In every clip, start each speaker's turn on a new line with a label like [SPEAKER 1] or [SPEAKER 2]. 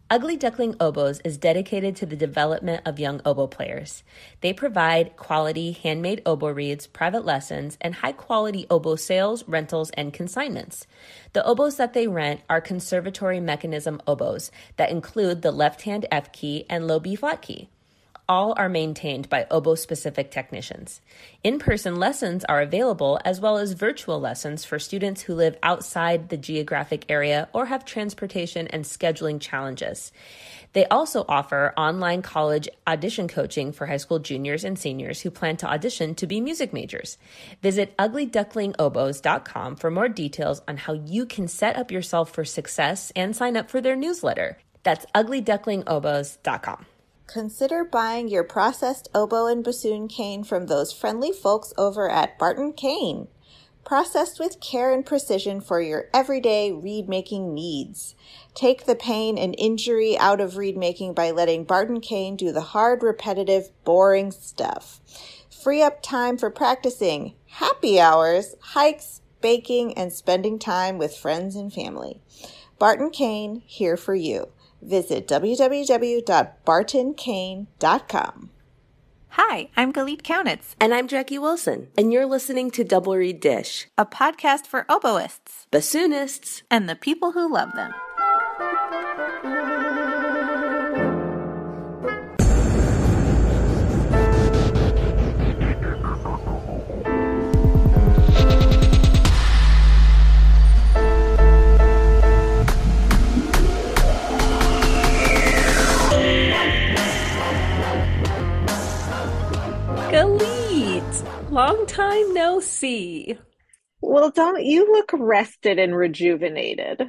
[SPEAKER 1] Ugly Duckling Oboes is dedicated to the development of young oboe players. They provide quality handmade oboe reeds, private lessons, and high-quality oboe sales, rentals, and consignments. The oboes that they rent are conservatory mechanism oboes that include the left-hand F key and low B flat key. All are maintained by oboe-specific technicians. In-person lessons are available, as well as virtual lessons for students who live outside the geographic area or have transportation and scheduling challenges. They also offer online college audition coaching for high school juniors and seniors who plan to audition to be music majors. Visit uglyducklingoboes.com for more details on how you can set up yourself for success and sign up for their newsletter. That's uglyducklingoboes.com.
[SPEAKER 2] Consider buying your processed oboe and bassoon cane from those friendly folks over at Barton Cane. Processed with care and precision for your everyday reed-making needs. Take the pain and injury out of reed-making by letting Barton Cane do the hard, repetitive, boring stuff. Free up time for practicing, happy hours, hikes, baking, and spending time with friends and family. Barton Cane, here for you. Visit www.bartoncane.com.
[SPEAKER 3] Hi, I'm Galit Kaunitz.
[SPEAKER 1] And I'm Jackie Wilson. And you're listening to Double Reed Dish,
[SPEAKER 3] a podcast for oboists,
[SPEAKER 1] bassoonists,
[SPEAKER 3] and the people who love them.
[SPEAKER 1] Galit, long time no see.
[SPEAKER 4] Well, don't you look rested and rejuvenated?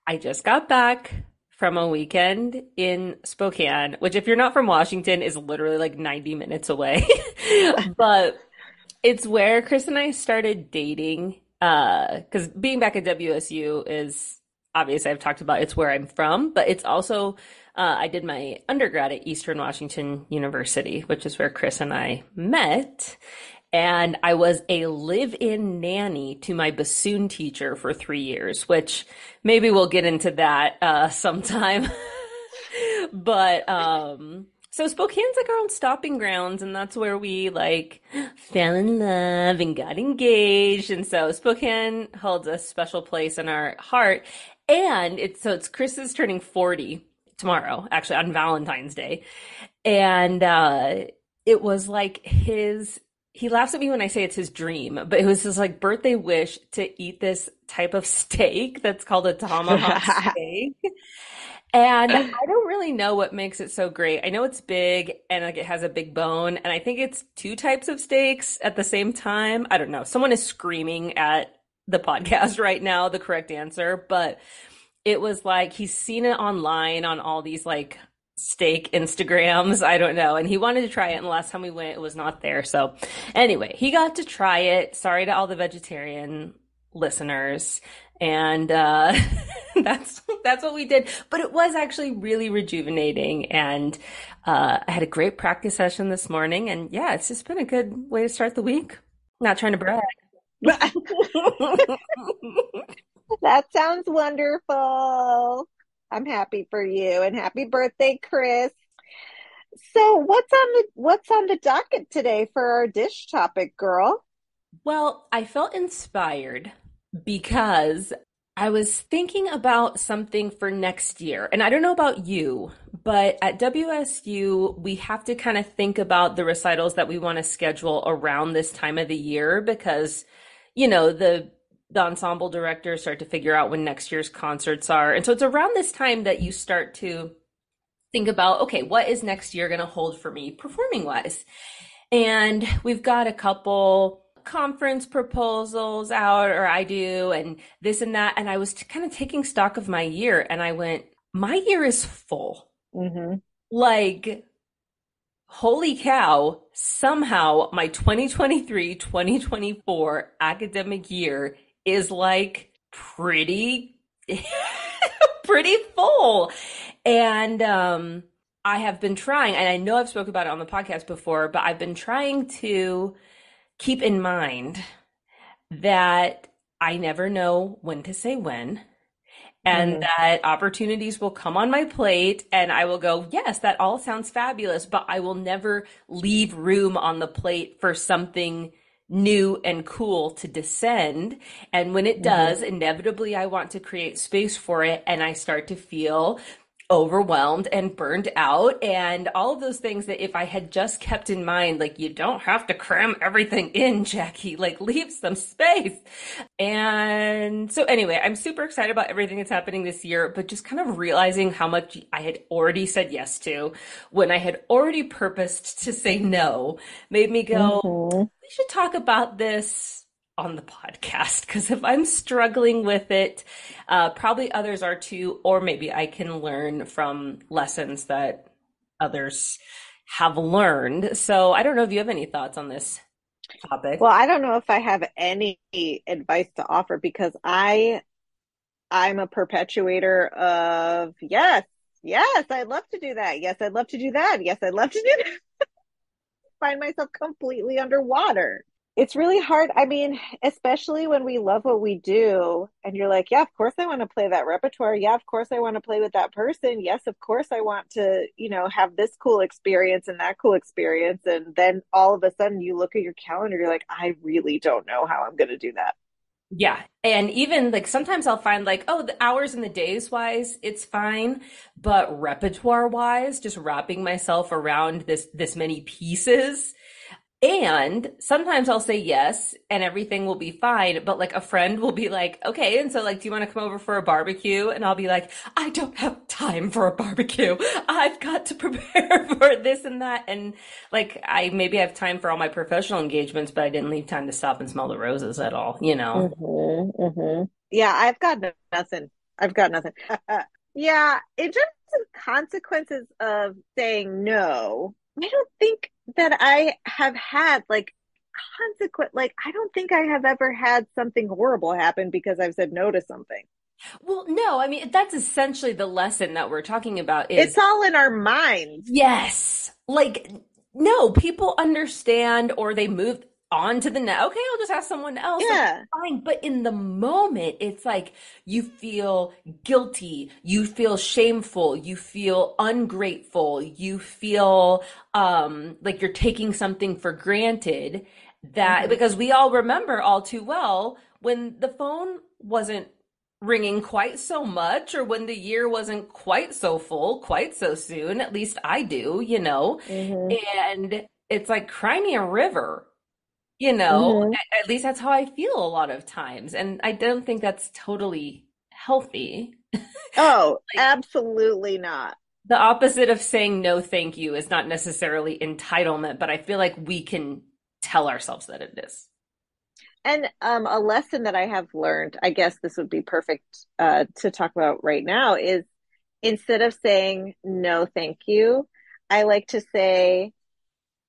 [SPEAKER 1] I just got back from a weekend in Spokane, which if you're not from Washington is literally like 90 minutes away. But it's where Chris and I started dating. Because being back at WSU is obvious. I've talked about it's where I'm from, but it's also I did my undergrad at Eastern Washington University, which is where Chris and I met. And I was a live-in nanny to my bassoon teacher for 3 years, which maybe we'll get into that sometime. But so Spokane's like our own stopping grounds, and that's where we like fell in love and got engaged. And so Spokane holds a special place in our heart. And it's Chris is turning 40 tomorrow, actually on Valentine's Day. And it was like he laughs at me when I say it's his dream, but it was his like birthday wish to eat this type of steak that's called a tomahawk steak. And I don't really know what makes it so great. I know it's big and like it has a big bone, and I think it's 2 types of steaks at the same time. I don't know. Someone is screaming at the podcast right now, the correct answer, but it was like he's seen it online on all these like steak Instagrams. I don't know. And he wanted to try it. And the last time we went, it was not there. So anyway, he got to try it. Sorry to all the vegetarian listeners. And that's what we did. But it was actually really rejuvenating. And I had a great practice session this morning. And yeah, it's just been a good way to start the week. Not trying to brag.
[SPEAKER 4] That sounds wonderful. I'm happy for you, and happy birthday, Chris. So what's on the docket today for our dish topic, girl?
[SPEAKER 1] Well, I felt inspired because I was thinking about something for next year. And I don't know about you, but at WSU, we have to kind of think about the recitals that we want to schedule around this time of the year because, you know, the ensemble directors start to figure out when next year's concerts are. And so it's around this time that you start to think about, okay, what is next year going to hold for me performing wise? And we've got a couple conference proposals out, or I do, and this and that. And I was kind of taking stock of my year, and I went, my year is full.
[SPEAKER 4] Mm-hmm.
[SPEAKER 1] Like, holy cow, somehow my 2023-2024 academic year is like pretty full. And I have been trying, and I know I've spoken about it on the podcast before, but I've been trying to keep in mind that I never know when to say when. and
[SPEAKER 4] Mhm.
[SPEAKER 1] that opportunities will come on my plate and I will go, yes, that all sounds fabulous, but I will never leave room on the plate for something new and cool to descend. And when it
[SPEAKER 4] Mhm.
[SPEAKER 1] does, inevitably I want to create space for it and I start to feel overwhelmed and burned out and all of those things that if I had just kept in mind, like you don't have to cram everything in, Jackie, like leave some space. And so anyway, I'm super excited about everything that's happening this year, but just kind of realizing how much I had already said yes to when I had already purposed to say no made me go,
[SPEAKER 4] Mhm.
[SPEAKER 1] we should talk about this on the podcast because if I'm struggling with it, probably others are too, or maybe I can learn from lessons that others have learned. So I don't know if you have any thoughts on this
[SPEAKER 4] Well,
[SPEAKER 1] topic.
[SPEAKER 4] I don't know if I have any advice to offer because I'm a perpetuator of yes, yes, I'd love to do that. Yes, I'd love to do that. Yes, I'd love to do that. Find myself completely underwater. It's really hard. I mean, especially when we love what we do, and you're like, yeah, of course I want to play that repertoire. Yeah, of course I want to play with that person. Yes, of course I want to, have this cool experience and that cool experience. And then all of a sudden you look at your calendar, you're like, I really don't know how I'm going to do that.
[SPEAKER 1] Yeah. And even like sometimes I'll find like, oh, the hours and the days wise, it's fine. But repertoire wise, just wrapping myself around this many pieces. And sometimes I'll say yes and everything will be fine, but like a friend will be like, okay, and so like, do you want to come over for a barbecue? And I'll be like, I don't have time for a barbecue. I've got to prepare for this and that. And like, I maybe have time for all my professional engagements, but I didn't leave time to stop and smell the roses at all, you know?
[SPEAKER 4] Yeah, I've got nothing. I've got nothing. Yeah, in terms of consequences of saying no, I don't think that I have had like I don't think I have ever had something horrible happen because I've said no to something.
[SPEAKER 1] Well, no, I mean, that's essentially the lesson that we're talking about
[SPEAKER 4] It's
[SPEAKER 1] is
[SPEAKER 4] all in our minds.
[SPEAKER 1] yes. Like, no, people understand or they move on to the next. Okay, I'll just ask someone else. Like,
[SPEAKER 4] Yeah.
[SPEAKER 1] fine. But in the moment, it's like you feel guilty, you feel shameful, you feel ungrateful, you feel like you're taking something for granted that
[SPEAKER 4] hmm
[SPEAKER 1] because we all remember all too well when the phone wasn't ringing quite so much or when the year wasn't quite so full quite so soon, at least I do, you know.
[SPEAKER 4] hmm
[SPEAKER 1] And it's like cry me a river, you know.
[SPEAKER 4] hmm
[SPEAKER 1] At least that's how I feel a lot of times, and I don't think that's totally healthy.
[SPEAKER 4] Oh,
[SPEAKER 1] Like
[SPEAKER 4] absolutely not.
[SPEAKER 1] the opposite of saying no thank you is not necessarily entitlement, but I feel like we can tell ourselves that it is.
[SPEAKER 4] And a lesson that I have learned, I guess this would be perfect to talk about right now, is instead of saying no, thank you, I like to say,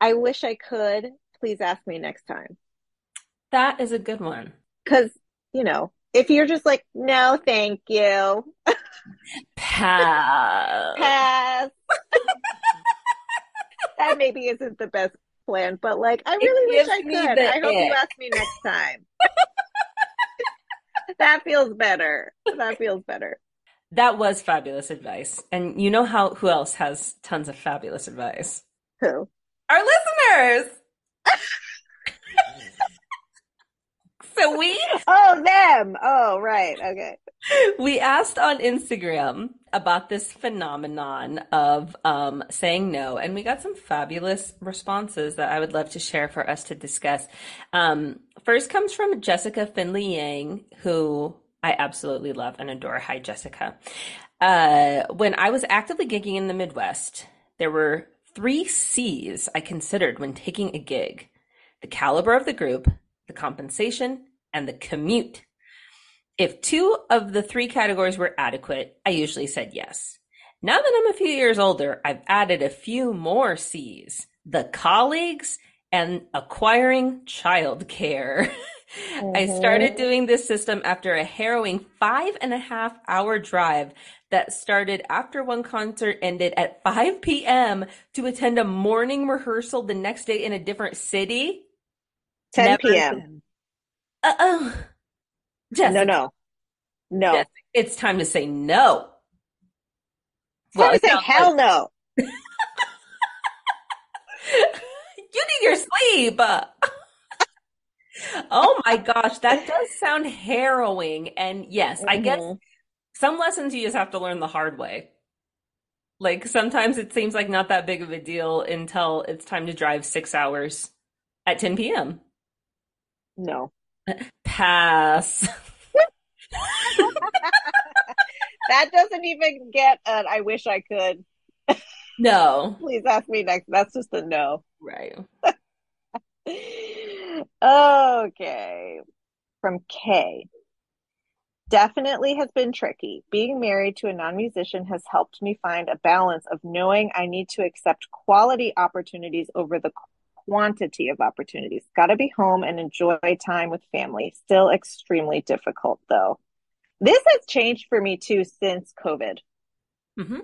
[SPEAKER 4] I wish I could. Please ask me next time.
[SPEAKER 1] That is a good one.
[SPEAKER 4] Because, if you're just like, no, thank you,
[SPEAKER 1] Pass.
[SPEAKER 4] pass, that maybe isn't the best plan, but like, I
[SPEAKER 1] It
[SPEAKER 4] really wish
[SPEAKER 1] gives
[SPEAKER 4] I
[SPEAKER 1] me
[SPEAKER 4] could.
[SPEAKER 1] the
[SPEAKER 4] I hope you
[SPEAKER 1] ick.
[SPEAKER 4] ask me next time. That feels better. That feels better.
[SPEAKER 1] That was fabulous advice. And you know how who else has tons of fabulous advice?
[SPEAKER 4] Who?
[SPEAKER 1] Our listeners. So
[SPEAKER 4] Oh, them. Oh, right. Okay.
[SPEAKER 1] we asked on Instagram about this phenomenon of saying no, and we got some fabulous responses that I would love to share for us to discuss. First comes from Jessica Finley Yang, who I absolutely love and adore. Hi, Jessica. When I was actively gigging in the Midwest, there were three C's I considered when taking a gig: the caliber of the group, the compensation, and the commute. If two of the three categories were adequate, I usually said yes. Now that I'm a few years older, I've added a few more C's: the colleagues and acquiring childcare. I started
[SPEAKER 4] hmm
[SPEAKER 1] doing this system after a harrowing 5.5 hour drive that started after one concert ended at 5 p.m. to attend a morning rehearsal the next day in a different city.
[SPEAKER 4] 10
[SPEAKER 1] Never
[SPEAKER 4] p.m.
[SPEAKER 1] again. Uh-oh.
[SPEAKER 4] No,
[SPEAKER 1] Jessica,
[SPEAKER 4] no. No.
[SPEAKER 1] Yes, it's time to say no.
[SPEAKER 4] It's
[SPEAKER 1] Well,
[SPEAKER 4] time to
[SPEAKER 1] it
[SPEAKER 4] say
[SPEAKER 1] sounds like
[SPEAKER 4] hell no.
[SPEAKER 1] you need your sleep. Oh my gosh, that does sound harrowing. And yes, I guess
[SPEAKER 4] Hmm.
[SPEAKER 1] some lessons you just have to learn the hard way. Like sometimes it seems like not that big of a deal until it's time to drive 6 hours at 10 p.m.
[SPEAKER 4] No.
[SPEAKER 1] Pass.
[SPEAKER 4] That doesn't even get an I wish I could.
[SPEAKER 1] No.
[SPEAKER 4] Please ask me next. That's just a no.
[SPEAKER 1] Right.
[SPEAKER 4] Okay. From Kay. Definitely has been tricky. Being married to a non-musician has helped me find a balance of knowing I need to accept quality opportunities over the quantity of opportunities. Got to be home and enjoy time with family. Still extremely difficult though. This has changed for me too since COVID.
[SPEAKER 1] Hmm.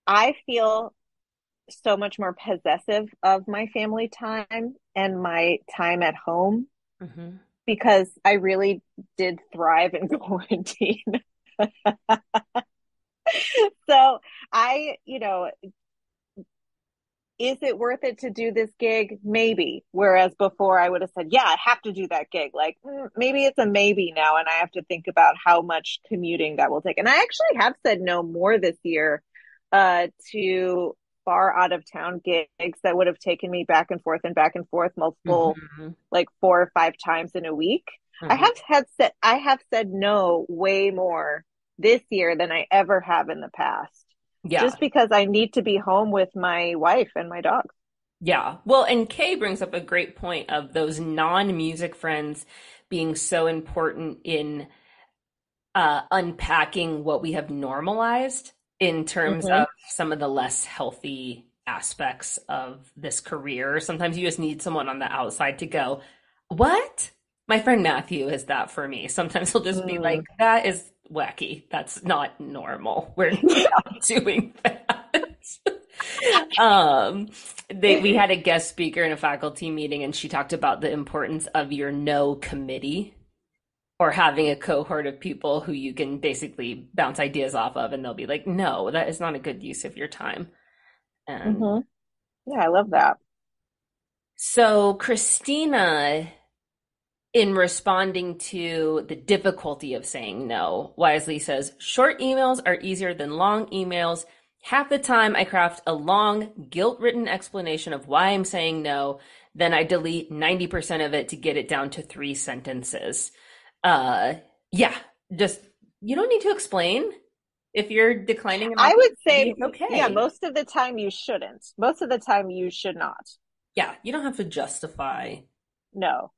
[SPEAKER 4] I feel so much more possessive of my family time and my time at home
[SPEAKER 1] Hmm.
[SPEAKER 4] because I really did thrive in quarantine. So is it worth it to do this gig? Maybe. Whereas before I would have said, yeah, I have to do that gig. Like maybe it's a maybe now, and I have to think about how much commuting that will take. And I actually have said no more this year to far out of town gigs that would have taken me back and forth multiple,
[SPEAKER 1] Hmm.
[SPEAKER 4] like 4 or 5 times in a week.
[SPEAKER 1] Hmm.
[SPEAKER 4] I have said no way more this year than I ever have in the past
[SPEAKER 1] Yeah.
[SPEAKER 4] just because I need to be home with my wife and my dog.
[SPEAKER 1] Yeah. Well, and Kay brings up a great point of those non-music friends being so important in unpacking what we have normalized in terms
[SPEAKER 4] Hmm.
[SPEAKER 1] of some of the less healthy aspects of this career. Sometimes you just need someone on the outside to go, what? My friend Matthew is that for me. Sometimes he'll just be like,
[SPEAKER 4] Mm.
[SPEAKER 1] that is wacky. That's not normal. We're not doing that. Um, we had a guest speaker in a faculty meeting, and she talked about the importance of your no committee or having a cohort of people who you can basically bounce ideas off of, and they'll be like, no, that is not a good use of your time. And
[SPEAKER 4] Hmm. Yeah, I love that.
[SPEAKER 1] so, Christina, in responding to the difficulty of saying no, wisely says, short emails are easier than long emails. Half the time, I craft a long, guilt ridden explanation of why I'm saying no. Then I delete 90% of it to get it down to 3 sentences. Uh, yeah, just you don't need to explain. If you're declining an
[SPEAKER 4] I would
[SPEAKER 1] opportunity,
[SPEAKER 4] say,
[SPEAKER 1] it's
[SPEAKER 4] yeah,
[SPEAKER 1] okay.
[SPEAKER 4] most of the time you shouldn't. Most of the time you should not.
[SPEAKER 1] Yeah, you don't have to justify.
[SPEAKER 4] No.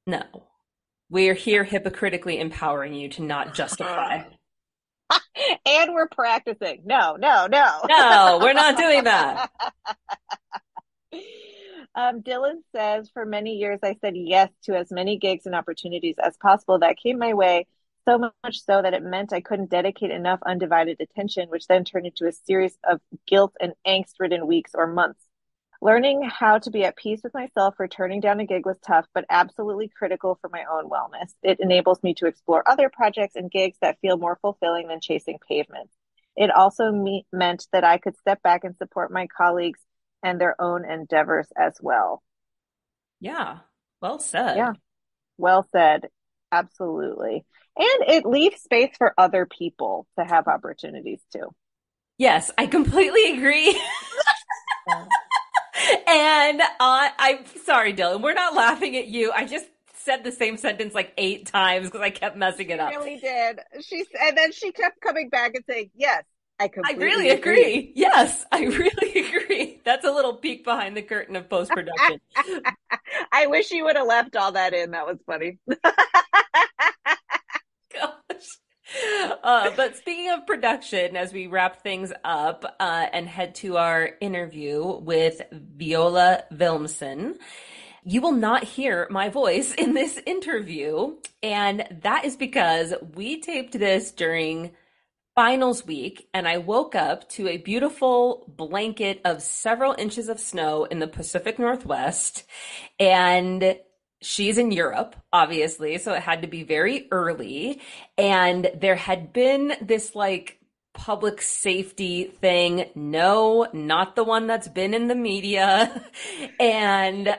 [SPEAKER 1] No. We're here hypocritically empowering you to not justify.
[SPEAKER 4] And we're practicing. No, no, no.
[SPEAKER 1] No, we're not doing that.
[SPEAKER 4] Dylan says, for many years, I said yes to as many gigs and opportunities as possible that came my way, so much so that it meant I couldn't dedicate enough undivided attention, which then turned into a series of guilt and angst-ridden weeks or months. Learning how to be at peace with myself for turning down a gig was tough, but absolutely critical for my own wellness. It enables me to explore other projects and gigs that feel more fulfilling than chasing pavement. It also meant that I could step back and support my colleagues and their own endeavors as well.
[SPEAKER 1] Yeah, well
[SPEAKER 4] Yeah,
[SPEAKER 1] said.
[SPEAKER 4] well said. Absolutely. And it leaves space for other people to have opportunities too.
[SPEAKER 1] Yes, I completely agree.
[SPEAKER 4] Yeah.
[SPEAKER 1] And I'm sorry, Dylan, we're not laughing at you. I just said the same sentence like 8 times because I kept messing it
[SPEAKER 4] She
[SPEAKER 1] up.
[SPEAKER 4] really did. And then she kept coming back and saying, "Yes, I
[SPEAKER 1] I really
[SPEAKER 4] completely agree."
[SPEAKER 1] agree. Yes, I really agree. That's a little peek behind the curtain of post-production.
[SPEAKER 4] I wish you would have left all that in. That was funny.
[SPEAKER 1] Gosh. But speaking of production, as we wrap things up and head to our interview with Viola Wilsen, you will not hear my voice in this interview. And that is because we taped this during finals week, and I woke up to a beautiful blanket of several inches of snow in the Pacific Northwest. And she's in Europe, obviously, so it had to be very early. And there had been this like public safety thing. No, not the one that's been in the media. And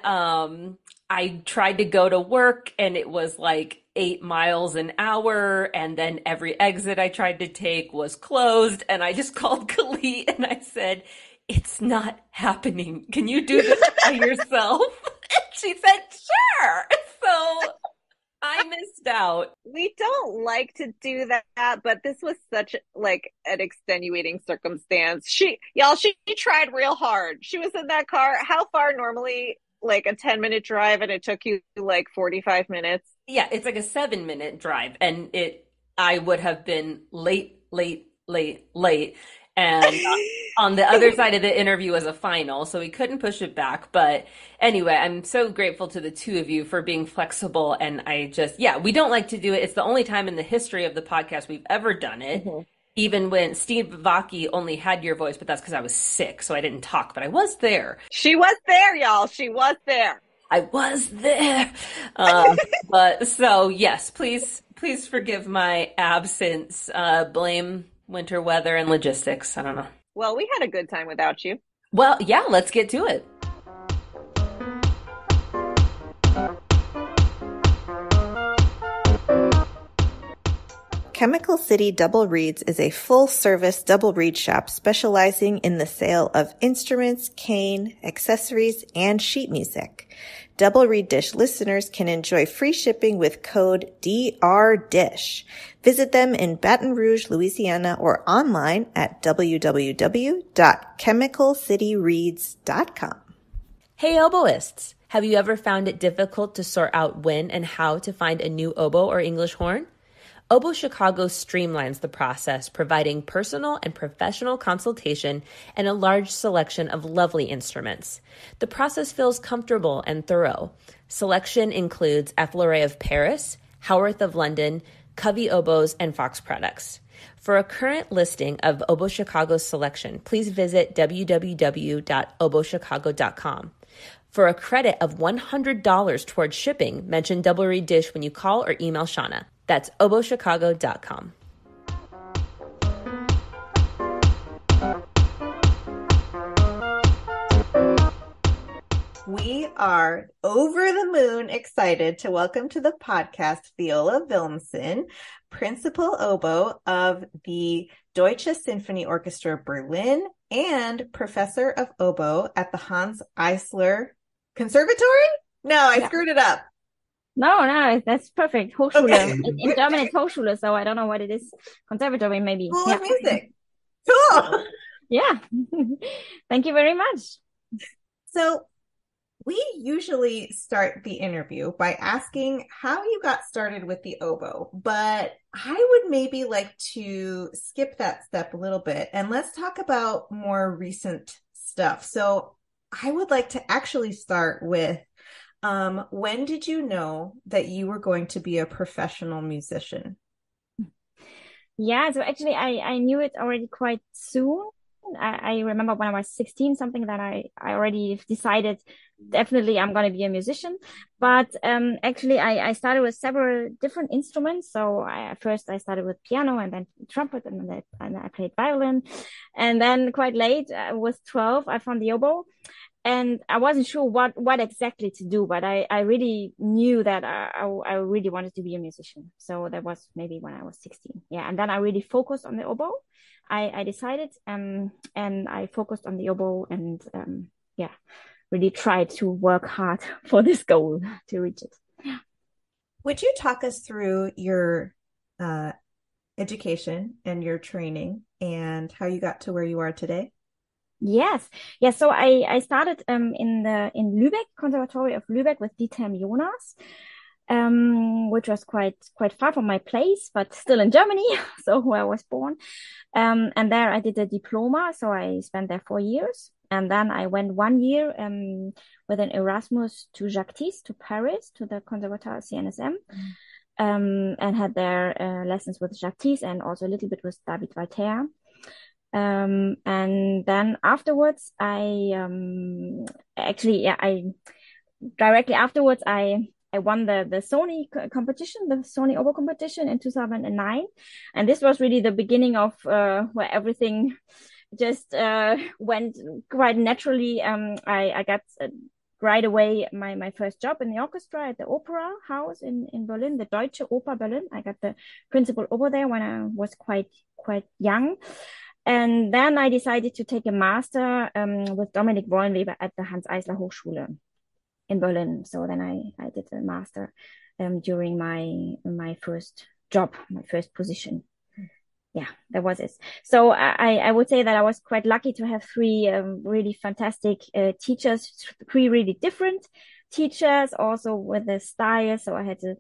[SPEAKER 1] I tried to go to work and it was like 8 miles an hour. And then every exit I tried to take was closed. And I just called Khalid and I said, it's not happening. Can you do this by yourself? And she said, sure. So I missed out.
[SPEAKER 4] We don't like to do that, but this was such like an extenuating circumstance. She tried real hard. She was in that car. How far normally? Like a 10-minute drive, and it took you like 45 minutes.
[SPEAKER 1] Yeah, it's like a 7 minute drive, and I would have been late, late, late, late. And on the other side of the interview was a final, so we couldn't push it back. But anyway, I'm so grateful to the two of you for being flexible. And yeah, we don't like to do it. It's the only time in the history of the podcast we've ever done it.
[SPEAKER 4] Mm-hmm.
[SPEAKER 1] Even when Steve Vaki only had your voice, but that's because I was sick, so I didn't talk, but I was there.
[SPEAKER 4] She was there, y'all. She was there.
[SPEAKER 1] I was there. But so yes, please forgive my absence. Blame winter weather and logistics. I don't know.
[SPEAKER 4] Well, we had a good time without you.
[SPEAKER 1] Well, yeah, let's get to it.
[SPEAKER 2] Chemical City Double Reeds is a full-service double reed shop specializing in the sale of instruments, cane, accessories, and sheet music. Double Reed Dish listeners can enjoy free shipping with code DRDISH. Visit them in Baton Rouge, Louisiana, or online at www.chemicalcityreeds.com.
[SPEAKER 1] Hey, oboists! Have you ever found it difficult to sort out when and how to find a new oboe or English horn? Oboe Chicago streamlines the process, providing personal and professional consultation and a large selection of lovely instruments. The process feels comfortable and thorough. Selection includes Effleuré of Paris, Howarth of London, Covey oboes, and Fox products. For a current listing of Oboe Chicago's selection, please visit www.oboechicago.com. For a credit of $100 towards shipping, mention Double Reed Dish when you call or email Shauna. That's oboechicago.com.
[SPEAKER 2] We are over the moon excited to welcome to the podcast Viola Wilsen, principal oboe of the Deutsches Sinfonie-Orchester Berlin and professor of oboe at the Hanns Eisler Conservatory? No, I screwed it up.
[SPEAKER 5] No, that's perfect. Hochschule.
[SPEAKER 2] Okay.
[SPEAKER 5] In German, it's Hochschule, so I don't know what it is. Conservatory, maybe.
[SPEAKER 2] School of music. Cool.
[SPEAKER 5] Yeah. Thank you very much.
[SPEAKER 2] So we usually start the interview by asking how you got started with the oboe, but I would maybe like to skip that step a little bit and let's talk about more recent stuff. So I would like to actually start with when did you know that you were going to be a professional musician?
[SPEAKER 5] Yeah, so actually I knew it already quite soon. I remember when I was 16, something that I already decided definitely I'm going to be a musician. But actually I started with several different instruments. So first I started with piano and then trumpet and then I played violin. And then quite late, with 12, I found the oboe. And I wasn't sure what exactly to do, but I really knew that I really wanted to be a musician. So that was maybe when I was 16. Yeah. And then I really focused on the oboe. I decided, and I focused on the oboe and, really tried to work hard for this goal to reach it. Yeah.
[SPEAKER 2] Would you talk us through your education and your training and how you got to where you are today?
[SPEAKER 5] Yes. Yeah. So I started in Lübeck, Conservatory of Lübeck with Dieter Jonas, which was quite far from my place, but still in Germany, so where I was born. And there I did a diploma, so I spent there 4 years. And then I went 1 year with an Erasmus to Jacques to Paris, to the Conservatoire CNSM, and had there lessons with Jacques and also a little bit with David Walter. And then afterwards, I directly afterwards, I I won the Sony competition, the Sony oboe competition in 2009, and this was really the beginning of where everything just went quite naturally. I got right away my first job in the orchestra at the Opera House in Berlin, the Deutsche Oper Berlin. I got the principal oboe there when I was quite young. And then I decided to take a master with Dominik Wollenweber at the Hanns Eisler Hochschule in Berlin. So then I did a master during my first job, my first position. Yeah, that was it. So I would say that I was quite lucky to have three really fantastic teachers, three really different teachers, also with the style. So I had a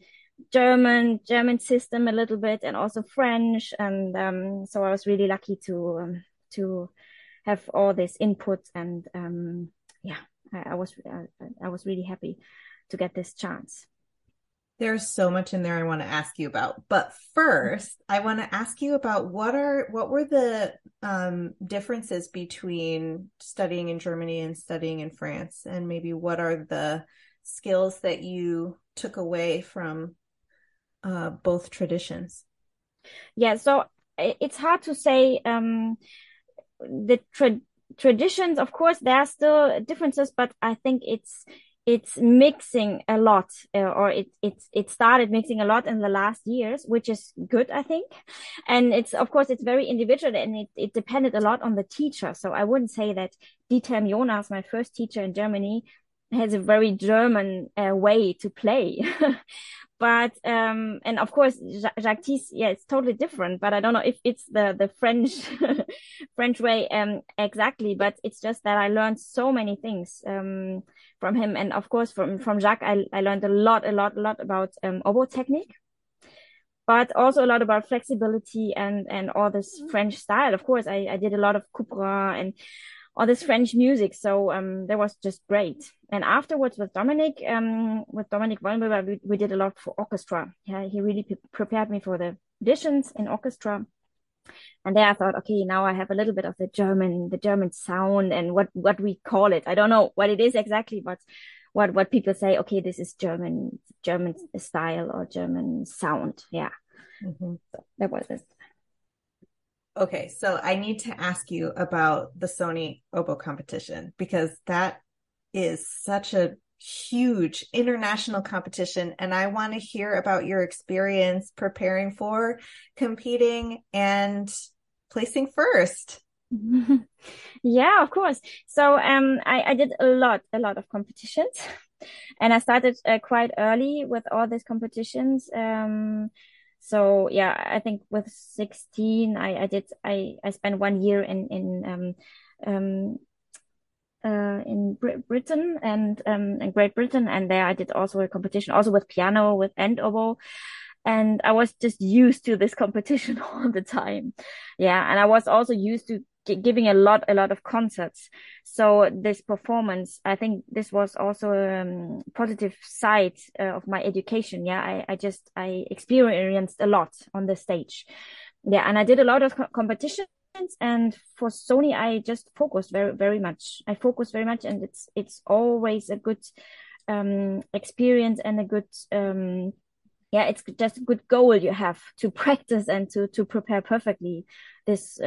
[SPEAKER 5] German system a little bit, and also French, and so I was really lucky to have all this input, and yeah, I was really happy to get this chance.
[SPEAKER 2] There's so much in there I want to ask you about. But first, I want to ask you about what were the differences between studying in Germany and studying in France, and maybe what are the skills that you took away from both traditions?
[SPEAKER 5] Yeah, so it's hard to say. The traditions, of course, there are still differences, but I think it's mixing a lot, or it started mixing a lot in the last years, which is good, I think. And it's, of course, it's very individual, and it depended a lot on the teacher. So I wouldn't say that Dieter Jonas, my first teacher in Germany, has a very German way to play. But and of course Jacques Tis, yeah, it's totally different, but I don't know if it's the French French way exactly, but it's just that I learned so many things from him, and of course from Jacques I learned a lot about oboe technique, but also a lot about flexibility and all this French style. Of course I did a lot of couperin and all this French music. So that was just great. And afterwards with Dominik Wollenweber, we did a lot for orchestra. Yeah, he really prepared me for the auditions in orchestra. And there I thought, okay, now I have a little bit of the German sound and what we call it. I don't know what it is exactly, but what people say, okay, this is German style or German sound. Yeah. Mm-hmm. So that was it.
[SPEAKER 2] Okay, so I need to ask you about the Sony oboe competition, because that is such a huge international competition, and I want to hear about your experience preparing for, competing, and placing first.
[SPEAKER 5] Yeah, of course. So I did a lot of competitions, and I started quite early with all these competitions. So yeah, I think with 16, I spent 1 year in Britain and in Great Britain, and there I did also a competition, also with piano, with and oboe, and I was just used to this competition all the time. Yeah, and I was also used to giving a lot of concerts. So this performance, I think this was also a positive side of my education. Yeah, I experienced a lot on the stage. Yeah, and I did a lot of competitions. And for Sony, I just focused very much. I focused very much, and it's always a good experience and a good yeah, it's just a good goal you have to practice and to prepare perfectly this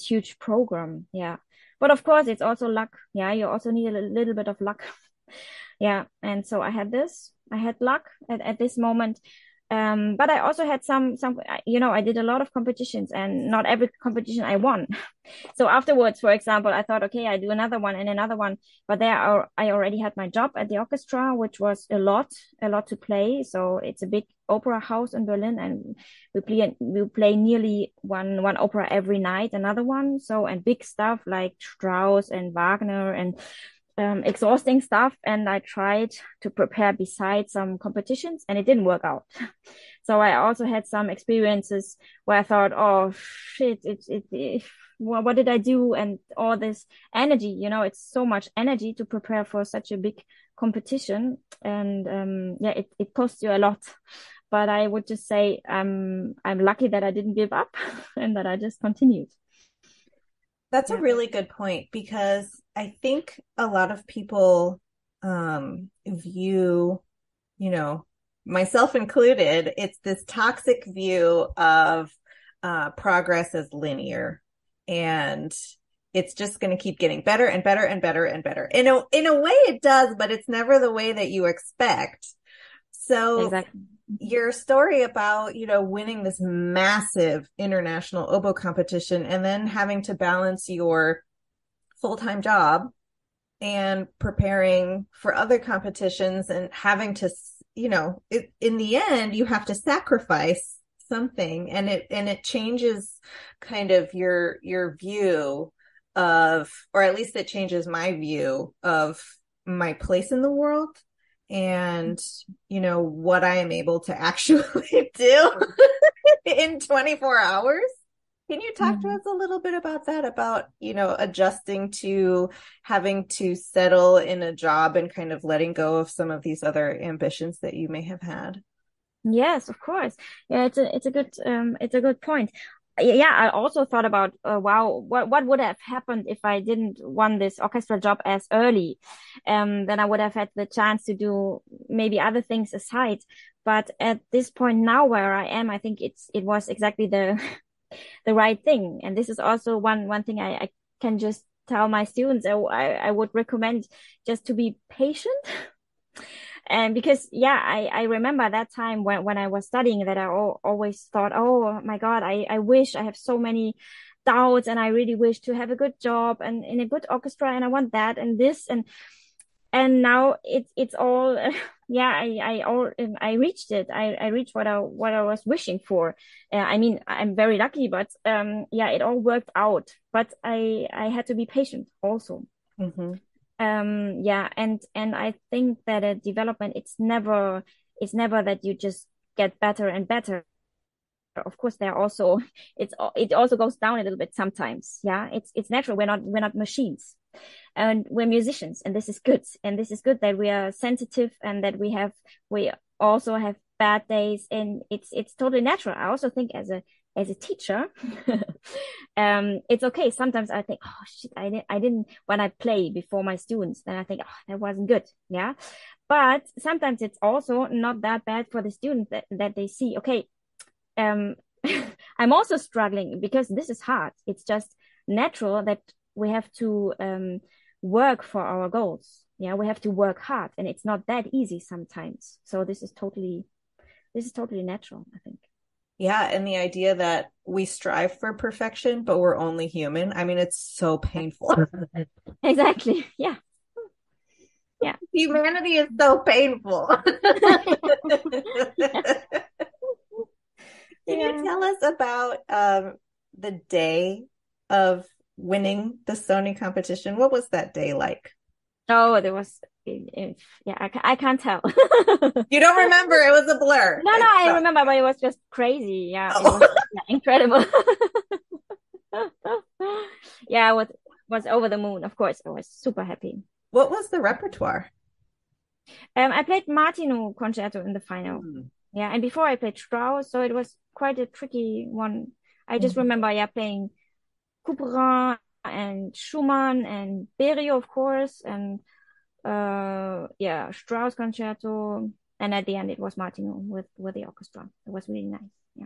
[SPEAKER 5] huge program. Yeah. But of course it's also luck. Yeah, you also need a little bit of luck. Yeah. And so I had luck at this moment. But I also had some, I did a lot of competitions, and not every competition I won. So afterwards, for example, I thought, okay, I do another one and another one, but I already had my job at the orchestra, which was a lot to play. So it's a big opera house in Berlin, and we play nearly one opera every night, another one. So, and big stuff like Strauss and Wagner and exhausting stuff, and I tried to prepare besides some competitions, and it didn't work out. So I also had some experiences where I thought, oh shit, what did I do? And all this energy, it's so much energy to prepare for such a big competition, and yeah, it costs you a lot. But I would just say I'm lucky that I didn't give up and that I just continued.
[SPEAKER 2] That's a really good point, because I think a lot of people view, myself included, it's this toxic view of progress as linear, and it's just going to keep getting better and better and better and better. In a way it does, but it's never the way that you expect. So
[SPEAKER 5] Exactly.
[SPEAKER 2] your story about, winning this massive international oboe competition and then having to balance your full-time job and preparing for other competitions and having to, in the end, you have to sacrifice something, and it changes kind of your view of, or at least it changes my view of my place in the world and, what I am able to actually do in 24 hours. Can you talk to us a little bit about that, about, adjusting to having to settle in a job and kind of letting go of some of these other ambitions that you may have had?
[SPEAKER 5] Yes, of course. Yeah, it's a good point. Yeah, I also thought about wow, what would have happened if I didn't won this orchestral job as early? Then I would have had the chance to do maybe other things aside. But at this point now where I am, I think it was exactly the right thing. And this is also one thing I can just tell my students. I would recommend just to be patient. And because, yeah, I remember that time when I was studying that I always thought, oh my God, I wish I have so many doubts and I really wish to have a good job and in a good orchestra and I want that and this and now it's all yeah I reached it. I reached what I was wishing for. I mean, I'm very lucky, but yeah, it all worked out, but I had to be patient also.
[SPEAKER 2] Mm-hmm.
[SPEAKER 5] Yeah, and I think that a development, it's never that you just get better and better. Of course, there are also it also goes down a little bit sometimes. Yeah, it's natural. We're not machines, and we're musicians, and this is good. And this is good that we are sensitive and that we also have bad days, and it's totally natural. I also think as a teacher, it's okay. Sometimes I think, oh shit, I didn't when I play before my students, then I think, oh, that wasn't good. Yeah, but sometimes it's also not that bad for the students that they see, okay, um, I'm also struggling because this is hard. It's just natural that we have to work for our goals. Yeah, we have to work hard, and it's not that easy sometimes. So this is totally natural, I think.
[SPEAKER 2] Yeah, and the idea that we strive for perfection, but we're only human. I mean, it's so painful.
[SPEAKER 5] Exactly. Yeah. Yeah.
[SPEAKER 2] Humanity is so painful. Can you tell us about the day of winning the Sony competition? What was that day like?
[SPEAKER 5] Oh, there was, yeah, I can't tell.
[SPEAKER 2] You don't remember? It was a blur.
[SPEAKER 5] No, I remember, but it was just crazy. Yeah, it was incredible. Yeah, I was over the moon. Of course, I was super happy.
[SPEAKER 2] What was the repertoire?
[SPEAKER 5] I played Martino concerto in the final. Yeah, and before I played Strauss, so it was quite a tricky one. I just remember, yeah, playing Couperin and Schumann and Berio, of course, and yeah, Strauss concerto, and at the end it was Martino with the orchestra. It was really nice. Yeah.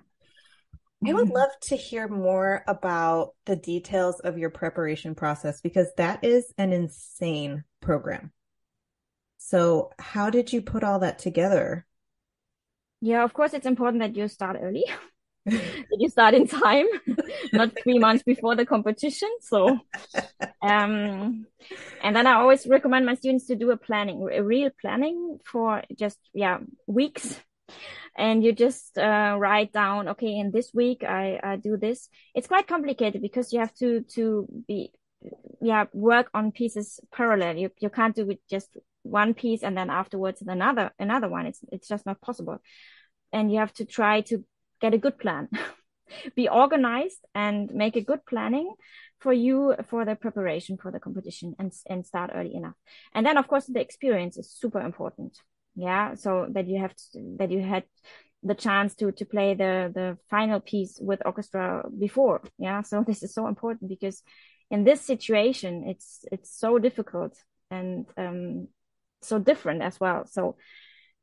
[SPEAKER 2] I would love to hear more about the details of your preparation process because that is an insane program. So how did you put all that together?
[SPEAKER 5] Yeah, of course, it's important that you start early. That you start in time, not 3 months before the competition. So, and then I always recommend my students to do a real planning for just, yeah, weeks. And you just write down, okay, in this week I do this. It's quite complicated because you have to be, yeah, work on pieces parallel. You can't do it just one piece and then afterwards another one. It's just not possible. And you have to try to get a good plan. Be organized and make a good planning for you for the preparation for the competition and start early enough. And then of course the experience is super important. Yeah, so that you had the chance to play the final piece with orchestra before. Yeah, so this is so important because in this situation it's so difficult and so different as well. So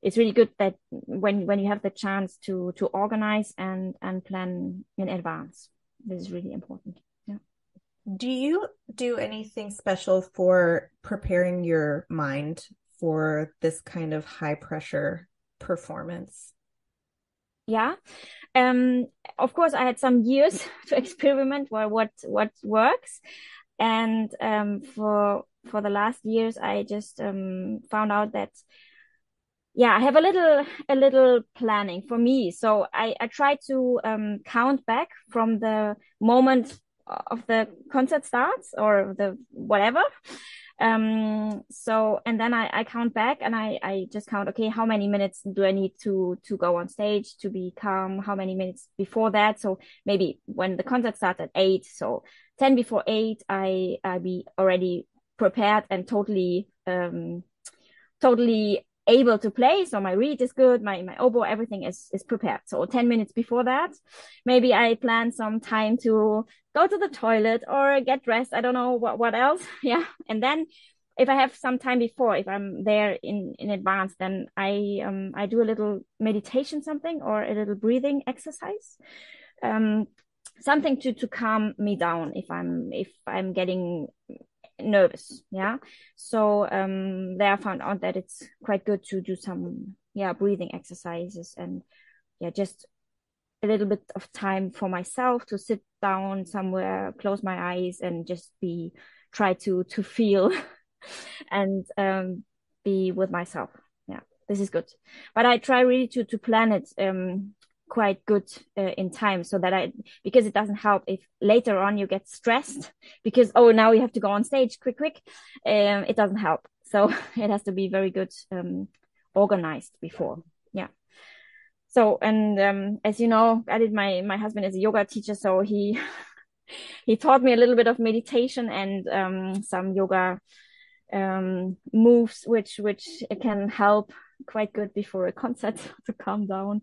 [SPEAKER 5] it's really good that when you have the chance to organize and plan in advance. This is really important. Yeah.
[SPEAKER 2] Do you do anything special for preparing your mind for this kind of high pressure performance?
[SPEAKER 5] Yeah. Of course, I had some years to experiment what works, and for the last years, I just found out that I have a little planning for me. So I try to count back from the moment of the concert starts or the whatever. So, and then I count back and I just count, okay, how many minutes do I need to go on stage to be calm? How many minutes before that? So maybe when the concert starts at 8, so 10 before 8, I be already prepared and totally able to play. So my reed is good, my oboe, everything is prepared. So 10 minutes before that, maybe I plan some time to go to the toilet or get dressed. I don't know what else. Yeah. And then if I have some time before, if I'm there in advance, then I do a little meditation, something, or a little breathing exercise. Something to calm me down if I'm getting nervous. Yeah. So there I found out that it's quite good to do some breathing exercises and just a little bit of time for myself to sit down somewhere, close my eyes, and just try to feel and be with myself. Yeah, this is good. But I try really to plan it quite good in time, so that because it doesn't help if later on you get stressed because now you have to go on stage quick. It doesn't help. So it has to be very good organized before. Yeah. So, and as you know, my husband is a yoga teacher, so he taught me a little bit of meditation and some yoga moves which can help quite good before a concert to calm down.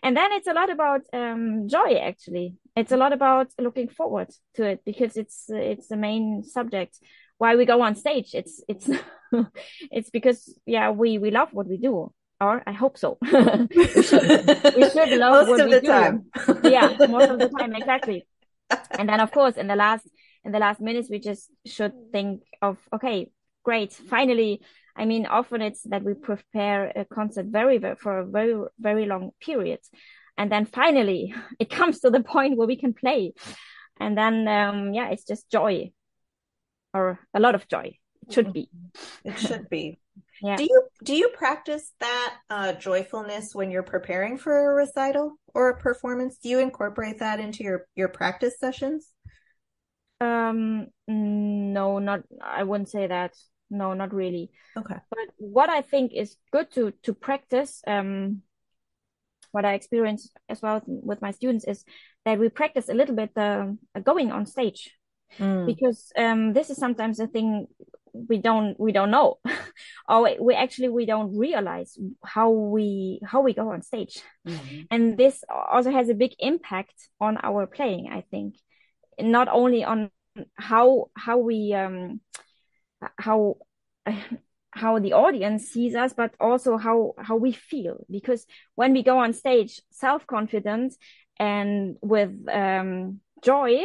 [SPEAKER 5] And then it's a lot about joy. Actually, it's a lot about looking forward to it, because it's the main subject why we go on stage. It's it's because we love what we do, or I hope so. we should love
[SPEAKER 2] most of the time.
[SPEAKER 5] Yeah, most of the time, exactly. And then of course in the last minutes we just should think of, okay, great, finally. I mean, often it's that we prepare a concert for a very, very long period. And then finally it comes to the point where we can play. And then, it's just joy, or a lot of joy. It should be.
[SPEAKER 2] It should be.
[SPEAKER 5] Yeah.
[SPEAKER 2] Do you practice that joyfulness when you're preparing for a recital or a performance? Do you incorporate that into your practice sessions?
[SPEAKER 5] No, I wouldn't say that. No, not really.
[SPEAKER 2] Okay.
[SPEAKER 5] But what I think is good to practice, what I experience as well with my students, is that we practice a little bit going on stage, because this is sometimes a thing we don't know, or we don't realize how we go on stage, and this also has a big impact on our playing. I think not only on how the audience sees us, but also how we feel. Because when we go on stage self-confident and with joy,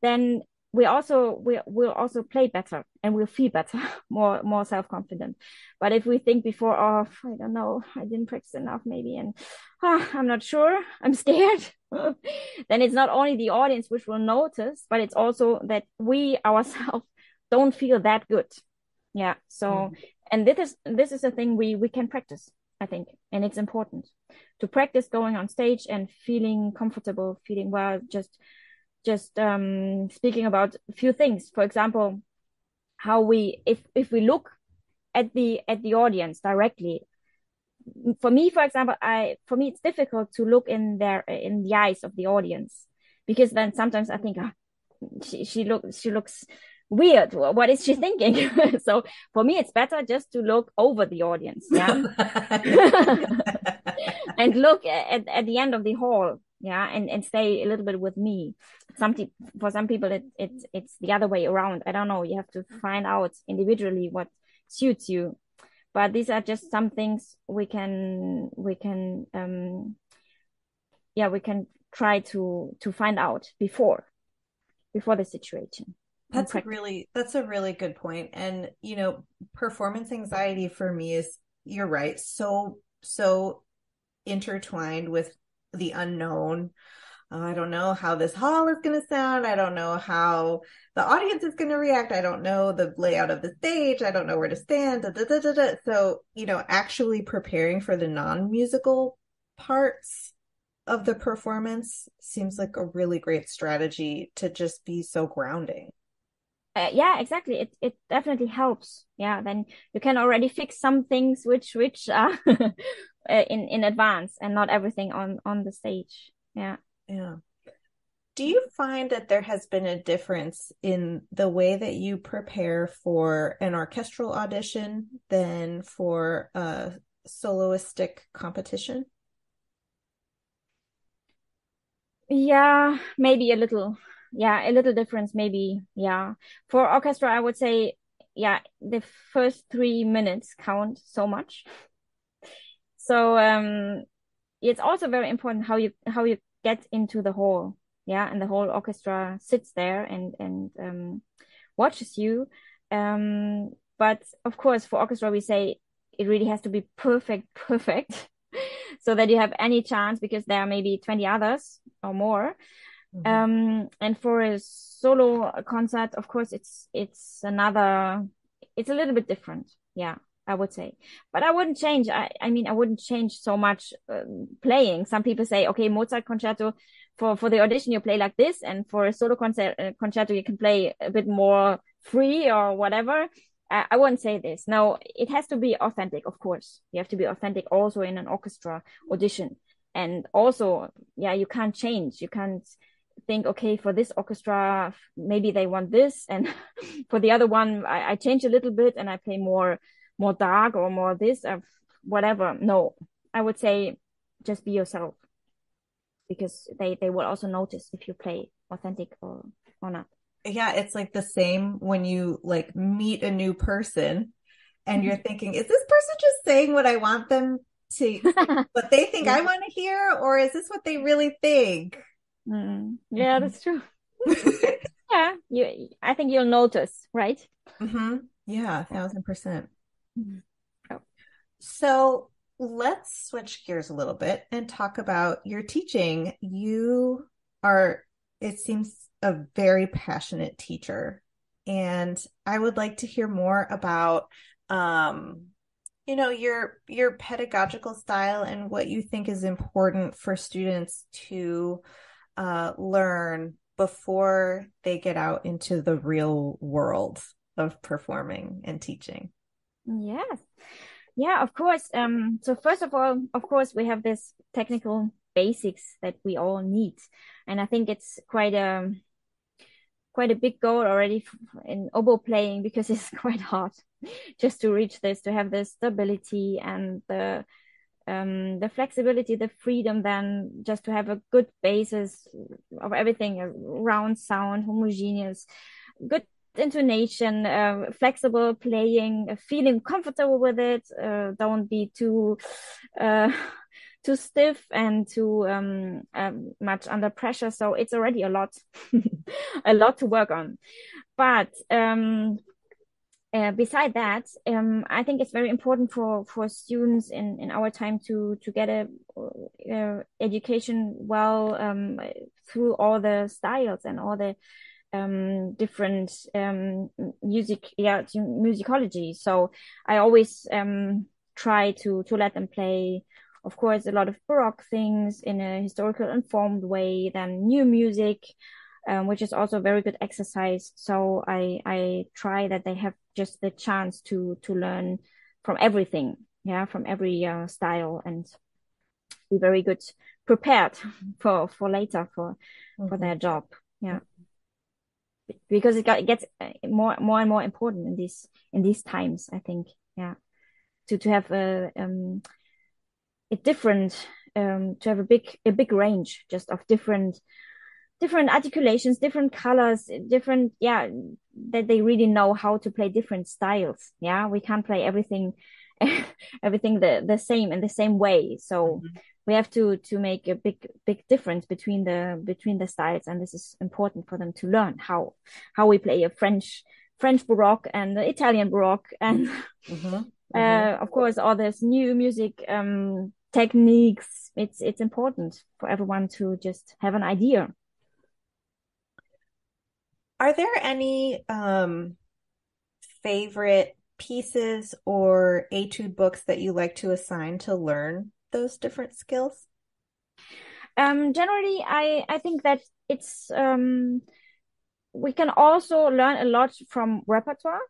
[SPEAKER 5] then we'll also play better and we'll feel better, more self-confident. But if we think before, I don't know, I didn't practice enough maybe, and I'm not sure, I'm scared, then it's not only the audience which will notice, but it's also that we ourselves don't feel that good. Yeah. So, and this is a thing we can practice, I think. And it's important to practice going on stage and feeling comfortable, feeling well, just speaking about a few things. For example, how if we look at the audience directly. For me, for example, it's difficult to look in the eyes of the audience, because then sometimes I think she looks weird. What is she thinking? So for me, it's better just to look over the audience, yeah, and look at the end of the hall, yeah, and stay a little bit with me. For some people, it's the other way around. I don't know. You have to find out individually what suits you. but these are just some things we can try to find out before the situation.
[SPEAKER 6] That's a really good point. And, performance anxiety for me is, you're right, so intertwined with the unknown. I don't know how this hall is going to sound. I don't know how the audience is going to react. I don't know the layout of the stage. I don't know where to stand. Da, da, da, da, da. So, actually preparing for the non-musical parts of the performance seems like a really great strategy to just be so grounding.
[SPEAKER 5] Yeah, exactly. It definitely helps. Yeah, then you can already fix some things which are in advance, and not everything on the stage. Yeah.
[SPEAKER 6] Yeah. Do you find that there has been a difference in the way that you prepare for an orchestral audition than for a soloistic competition?
[SPEAKER 5] Yeah, maybe a little. Yeah, a little difference, maybe. Yeah. For orchestra, I would say, yeah, the first 3 minutes count so much. So it's also very important how you get into the hall. Yeah, and the whole orchestra sits there and watches you. But of course, for orchestra, we say it really has to be perfect, so that you have any chance, because there are maybe 20 others or more. And for a solo concert, of course, it's a little bit different. Yeah, I would say, but I wouldn't change. I mean, I wouldn't change so much playing. Some people say, okay, Mozart concerto, for the audition you play like this, and for a solo concerto you can play a bit more free or whatever. I wouldn't say this. No, it has to be authentic, of course. You have to be authentic also in an orchestra audition. And also, yeah, you can't change. You can't think, okay, for this orchestra, maybe they want this. And for the other one, I change a little bit and I play more dark or more this, or whatever. No, I would say just be yourself, because they will also notice if you play authentic or not.
[SPEAKER 6] Yeah, it's like the same when you like meet a new person and you're thinking, is this person just saying what I want them to, what they think I want to hear, or is this what they really think?
[SPEAKER 5] Yeah, that's true. Yeah, I think you'll notice, right?
[SPEAKER 6] Yeah, 1,000%.
[SPEAKER 5] Oh.
[SPEAKER 6] So let's switch gears a little bit and talk about your teaching. You are, it seems, a very passionate teacher, and I would like to hear more about your pedagogical style and what you think is important for students to learn before they get out into the real world of performing and teaching.
[SPEAKER 5] Yes. Yeah, of course. So first of all, of course, we have this technical basics that we all need. And I think it's quite a big goal already in oboe playing, because it's quite hard just to reach this, to have the stability and the flexibility, the freedom, then just to have a good basis of everything, a round sound, homogeneous, good intonation, flexible playing, feeling comfortable with it, don't be too stiff and too much under pressure. So it's already a lot to work on. But beside that, I think it's very important for students in our time to get a education through all the styles and all the different musicology. So I always try to let them play, of course, a lot of Baroque things in a historical informed way, then new music, which is also a very good exercise. So I try that they have just the chance to learn from everything, from every style, and be very good prepared for later for their job. Yeah. Because it gets more and more important in these times, I think. Yeah, to have a different, to have a big range just of different articulations, different colors, different, that they really know how to play different styles. Yeah, we can't play everything everything the same in the same way. So we have to make a big difference between the styles, and this is important for them to learn how we play a French Baroque and the Italian Baroque, and of course all this new music techniques. It's important for everyone to just have an idea.
[SPEAKER 6] Are there any favorite pieces or etude books that you like to assign to learn those different skills?
[SPEAKER 5] Generally, I think that it's we can also learn a lot from repertoire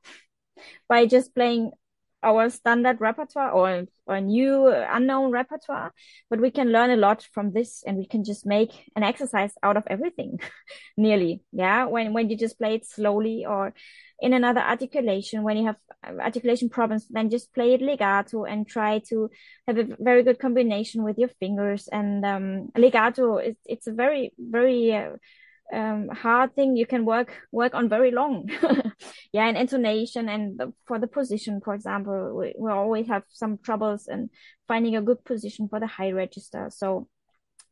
[SPEAKER 5] by just playing our standard repertoire or new unknown repertoire, but we can learn a lot from this, and we can just make an exercise out of everything nearly. Yeah, when you just play it slowly or in another articulation, when you have articulation problems, then just play it legato and try to have a very good combination with your fingers. And legato it's a very hard thing you can work on very long. Yeah, and intonation and for the position, for example, we always have some troubles in finding a good position for the high register, so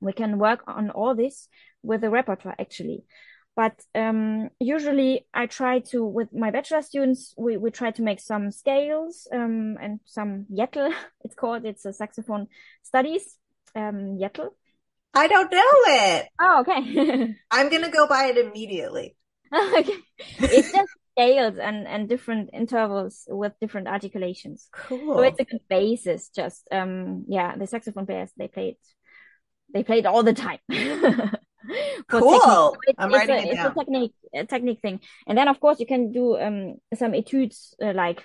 [SPEAKER 5] we can work on all this with the repertoire actually. But usually I try to, with my bachelor students, we try to make some scales and some Jettel, it's a saxophone studies, Jettel.
[SPEAKER 6] I don't know it.
[SPEAKER 5] Oh, okay.
[SPEAKER 6] I'm going to go buy it immediately.
[SPEAKER 5] Okay. It's just scales and different intervals with different articulations.
[SPEAKER 6] Cool.
[SPEAKER 5] So it's a good basis. Just the saxophone players, they play it all the time.
[SPEAKER 6] Cool. I'm writing it down.
[SPEAKER 5] It's a technique thing. And then of course you can do some etudes like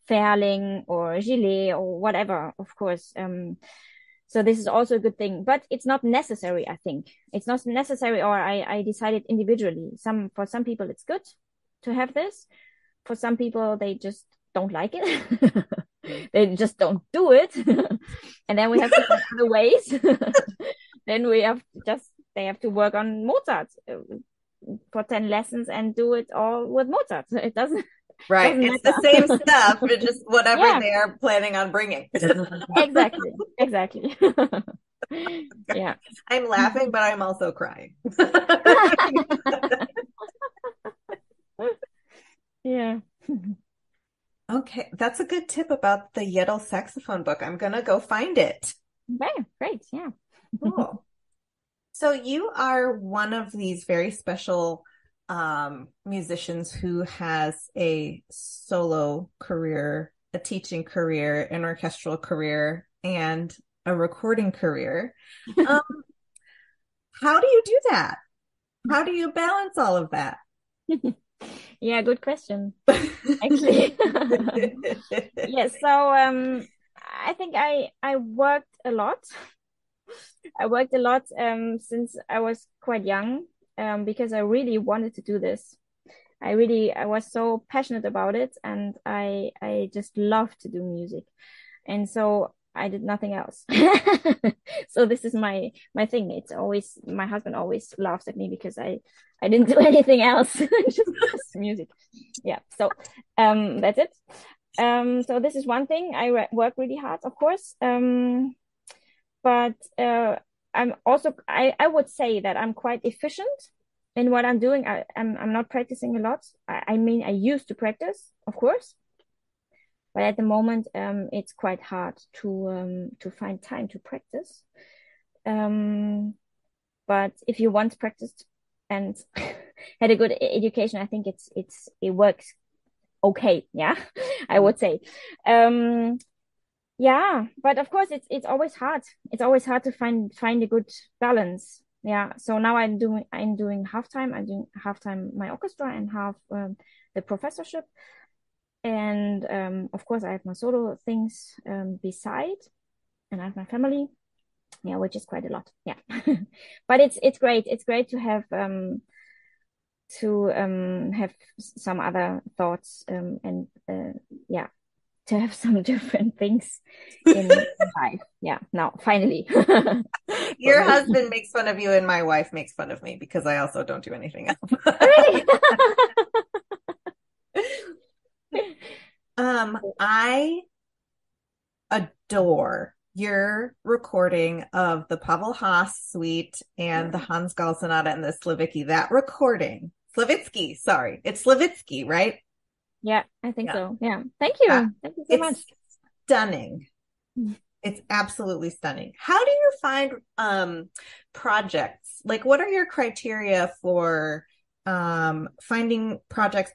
[SPEAKER 5] Ferling or Gillet or whatever, of course. So this is also a good thing, but it's not necessary. I think it's not necessary, or I decided individually. For some people it's good to have this. For some people they just don't like it. They just don't do it. And then we have to find other ways. Then they have to work on Mozart for 10 lessons and do it all with Mozart. So it doesn't.
[SPEAKER 6] Right. It's the same stuff, but just whatever they are planning on bringing.
[SPEAKER 5] Exactly. Yeah.
[SPEAKER 6] I'm laughing, but I'm also crying.
[SPEAKER 5] Yeah.
[SPEAKER 6] Okay. That's a good tip about the Jettel saxophone book. I'm going to go find it.
[SPEAKER 5] Okay, great. Yeah.
[SPEAKER 6] Cool. So you are one of these very special musicians who has a solo career, a teaching career, an orchestral career, and a recording career. How do you do that? How do you balance all of that?
[SPEAKER 5] Yeah, good question. Actually, yeah. So I think I worked a lot. Since I was quite young, because I really wanted to do this. I was so passionate about it, and I just love to do music, and so I did nothing else. So this is my thing. It's always, my husband always laughs at me because I didn't do anything else, just music. Yeah. So that's it. So this is one thing. I work really hard, of course. But I'm also, I would say that I'm quite efficient in what I'm doing. I'm not practicing a lot. I mean, I used to practice, of course, but at the moment, it's quite hard to find time to practice. But if you once practiced and had a good education, I think it works okay. Yeah, I would say. Yeah, but of course it's always hard. It's always hard to find a good balance. Yeah. So now I'm doing half time. I'm doing half time my orchestra and half the professorship. And of course I have my solo things beside, and I have my family. Yeah, which is quite a lot. Yeah. But it's great. It's great to have some other thoughts and yeah, to have some different things in life. Yeah, now finally.
[SPEAKER 6] Your husband makes fun of you and my wife makes fun of me because I also don't do anything else.
[SPEAKER 5] Really?
[SPEAKER 6] adore your recording of the Pavel Haas suite and the Hans Gall sonata and the Slavitsky. That recording, Slavitsky, sorry, it's Slavitsky, right?
[SPEAKER 5] Yeah, I think so. Yeah. Thank you. Thank you so much.
[SPEAKER 6] Stunning. It's absolutely stunning. How do you find projects? Like, what are your criteria for finding projects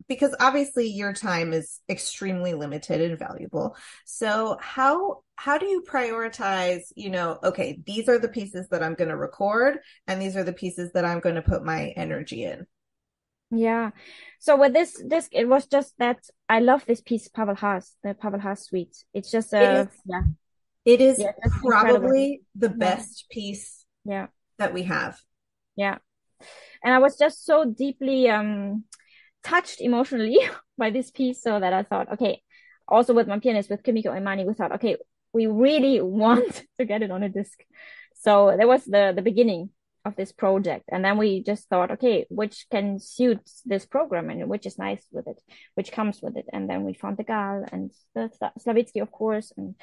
[SPEAKER 6] because obviously your time is extremely limited and valuable. So how do you prioritize, okay, these are the pieces that I'm going to record and these are the pieces that I'm going to put my energy in?
[SPEAKER 5] Yeah. So with this it was just that I love this piece, the Pavel Haas suite. It's just
[SPEAKER 6] it is probably the best piece that we have.
[SPEAKER 5] Yeah. And I was just so deeply touched emotionally by this piece, so that I thought, okay, also with my pianist, with Kimiko Imani, we thought, okay, we really want to get it on a disc. So that was the beginning of this project. And then we just thought, okay, which can suit this program and which is nice with it, which comes with it. And then we found the Gall and the Slavitsky, of course. And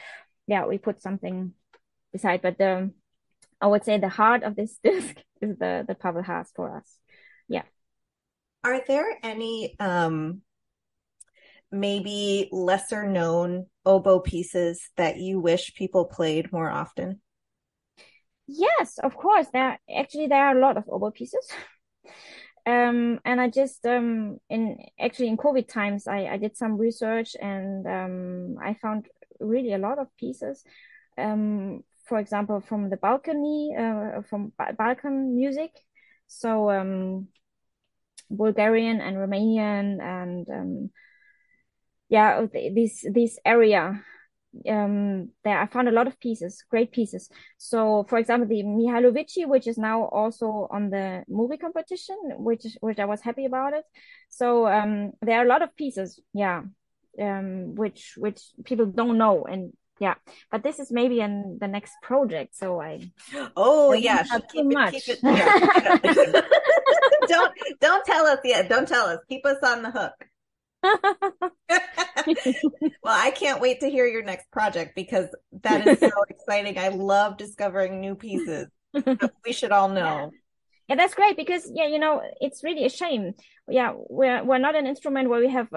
[SPEAKER 5] we put something beside. But I would say the heart of this disc is the Pavel Haas for us. Yeah.
[SPEAKER 6] Are there any maybe lesser known oboe pieces that you wish people played more often?
[SPEAKER 5] Yes, of course. There are a lot of oboe pieces. And I just in COVID times I did some research and I found really a lot of pieces. For example, from the balcony, from Balkan music. So Bulgarian and Romanian and this area. There I found a lot of pieces, great pieces. So for example, the Mihailovici, which is now also on the movie competition, which I was happy about it. So there are a lot of pieces, which people don't know, and but this is maybe in the next project. So
[SPEAKER 6] Keep it. Don't tell us yet. Don't tell us. Keep us on the hook. Well, I can't wait to hear your next project because that is so exciting. I love discovering new pieces. We should all know.
[SPEAKER 5] Yeah, that's great because it's really a shame. We're not an instrument where we have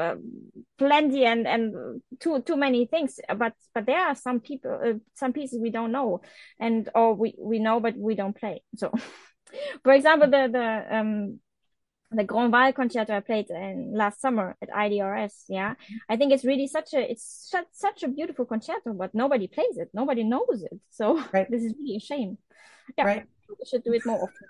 [SPEAKER 5] plenty and too many things, but there are some people, some pieces we don't know, or we know but we don't play. So, for example, the Grand Val concerto I played last summer at IDRS. Yeah, I think it's really such a beautiful concerto, but nobody plays it, nobody knows it. So This is really a shame. Yeah, right. We should do it more often.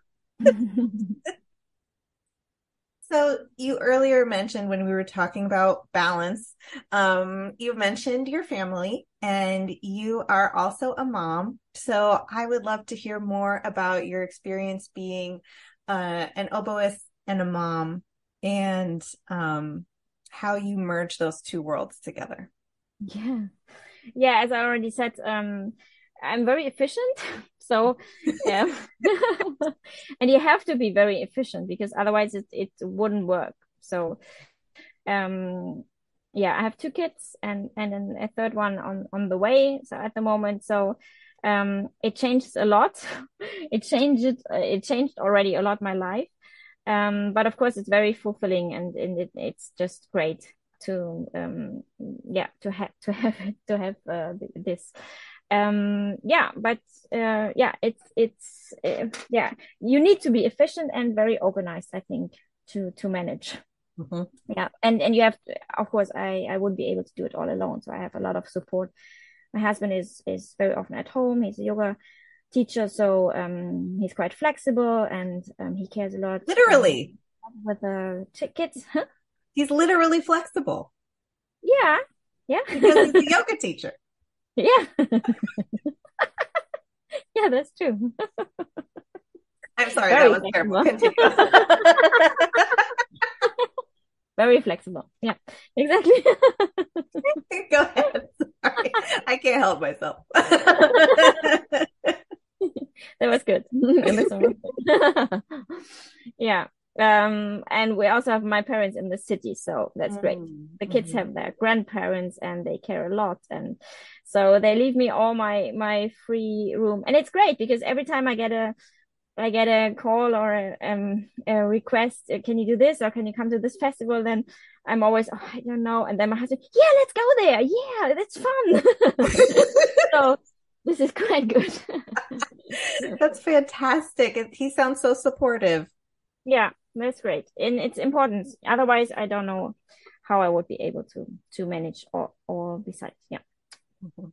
[SPEAKER 6] So you earlier mentioned when we were talking about balance, you mentioned your family and you are also a mom. So I would love to hear more about your experience being an oboist and a mom and how you merge those two worlds together.
[SPEAKER 5] Yeah, as I already said, I'm very efficient. So, and you have to be very efficient because otherwise it wouldn't work. So, I have 2 kids and then a third one on the way. So at the moment, it changes a lot. It changed already a lot my life. But of course it's very fulfilling and it's just great to have this. You need to be efficient and very organized, I think, to manage. Mm-hmm. Yeah, and you have to, of course, I wouldn't be able to do it all alone, so I have a lot of support. My husband is very often at home. He's a yoga teacher, so he's quite flexible and he cares a lot.
[SPEAKER 6] Literally,
[SPEAKER 5] with the kids.
[SPEAKER 6] He's literally flexible.
[SPEAKER 5] Yeah,
[SPEAKER 6] because he's a yoga teacher.
[SPEAKER 5] Yeah. Yeah, that's true.
[SPEAKER 6] I'm sorry, that was terrible. Continue.
[SPEAKER 5] Very flexible. Yeah, exactly.
[SPEAKER 6] Go ahead. Sorry. I can't help myself.
[SPEAKER 5] That was good. Yeah. And we also have my parents in the city, so that's great. The kids
[SPEAKER 6] Mm-hmm.
[SPEAKER 5] have their grandparents and they care a lot, and so they leave me all my free room, and it's great because every time I get a call or a request, can you do this or can you come to this festival? Then I'm always, oh, I don't know. And then my husband, yeah, let's go there. Yeah, that's fun. So this is quite good.
[SPEAKER 6] That's fantastic. He sounds so supportive.
[SPEAKER 5] Yeah, that's great. And it's important. Otherwise, I don't know how I would be able to manage or besides. Yeah.
[SPEAKER 6] Mhm.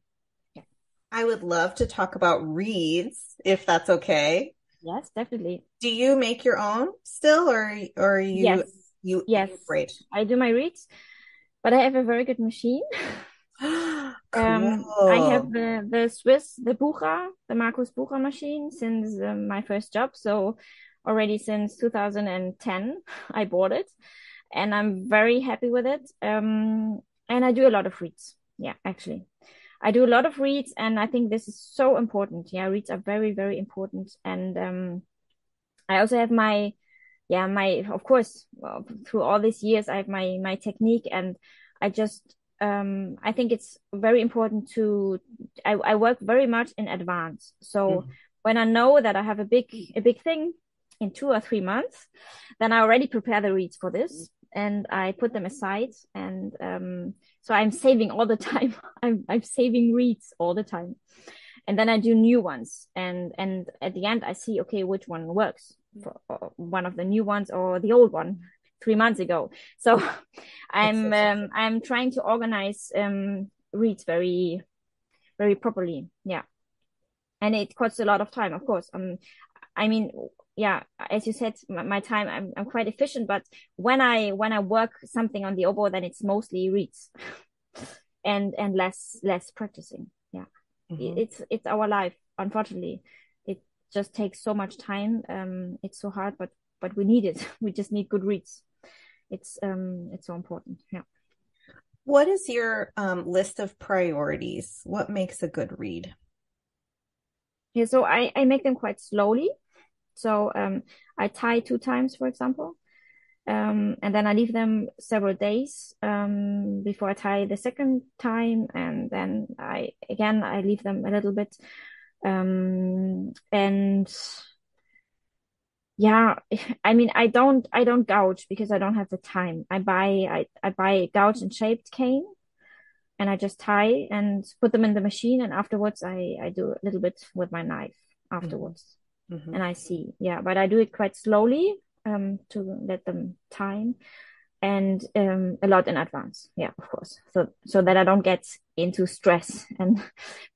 [SPEAKER 6] I would love to talk about reeds, if that's okay.
[SPEAKER 5] Yes, definitely.
[SPEAKER 6] Do you make your own still, or
[SPEAKER 5] Yes.
[SPEAKER 6] you
[SPEAKER 5] Yes.
[SPEAKER 6] great?
[SPEAKER 5] I do my reads, but I have a very good machine. I have
[SPEAKER 6] Cool.
[SPEAKER 5] the Swiss, the Bucher, the Markus Bucher machine since my first job. So already since 2010, I bought it and I'm very happy with it. And I do a lot of reads. Yeah, actually. I do a lot of reads and I think this is so important. Yeah, reads are very, very important. And I also have of course, well, through all these years, I have my technique, and I just, I think it's very important I work very much in advance. So
[SPEAKER 6] Mhm.
[SPEAKER 5] when I know that I have a big thing in 2 or 3 months, then I already prepare the reads for this and I put them aside. And, so I'm saving all the time. I'm saving reads all the time. And then I do new ones. And at the end, I see, okay, which one works for one of the new ones or the old one 3 months ago. So
[SPEAKER 6] That's so
[SPEAKER 5] I'm trying to organize reads very, very properly. Yeah. And it costs a lot of time, of course. I mean, yeah, as you said, my time, I'm quite efficient, but when I work something on the oboe, then it's mostly reads and less practicing. Yeah.
[SPEAKER 6] Mhm.
[SPEAKER 5] It's our life, unfortunately. It just takes so much time. It's so hard, but we need it. We just need good reads. It's so important. Yeah.
[SPEAKER 6] What is your list of priorities? What makes a good read?
[SPEAKER 5] Yeah, so I make them quite slowly. So I tie 2 times, for example. And then I leave them several days before I tie the second time, and then I leave them a little bit. And yeah, I mean I don't gouge because I don't have the time. I buy gouge and shaped cane and I just tie and put them in the machine, and afterwards I do a little bit with my knife
[SPEAKER 6] Mhm.
[SPEAKER 5] afterwards.
[SPEAKER 6] Mhm.
[SPEAKER 5] And I see. Yeah, but I do it quite slowly to let them time and a lot in advance. Yeah, of course. So that I don't get into stress and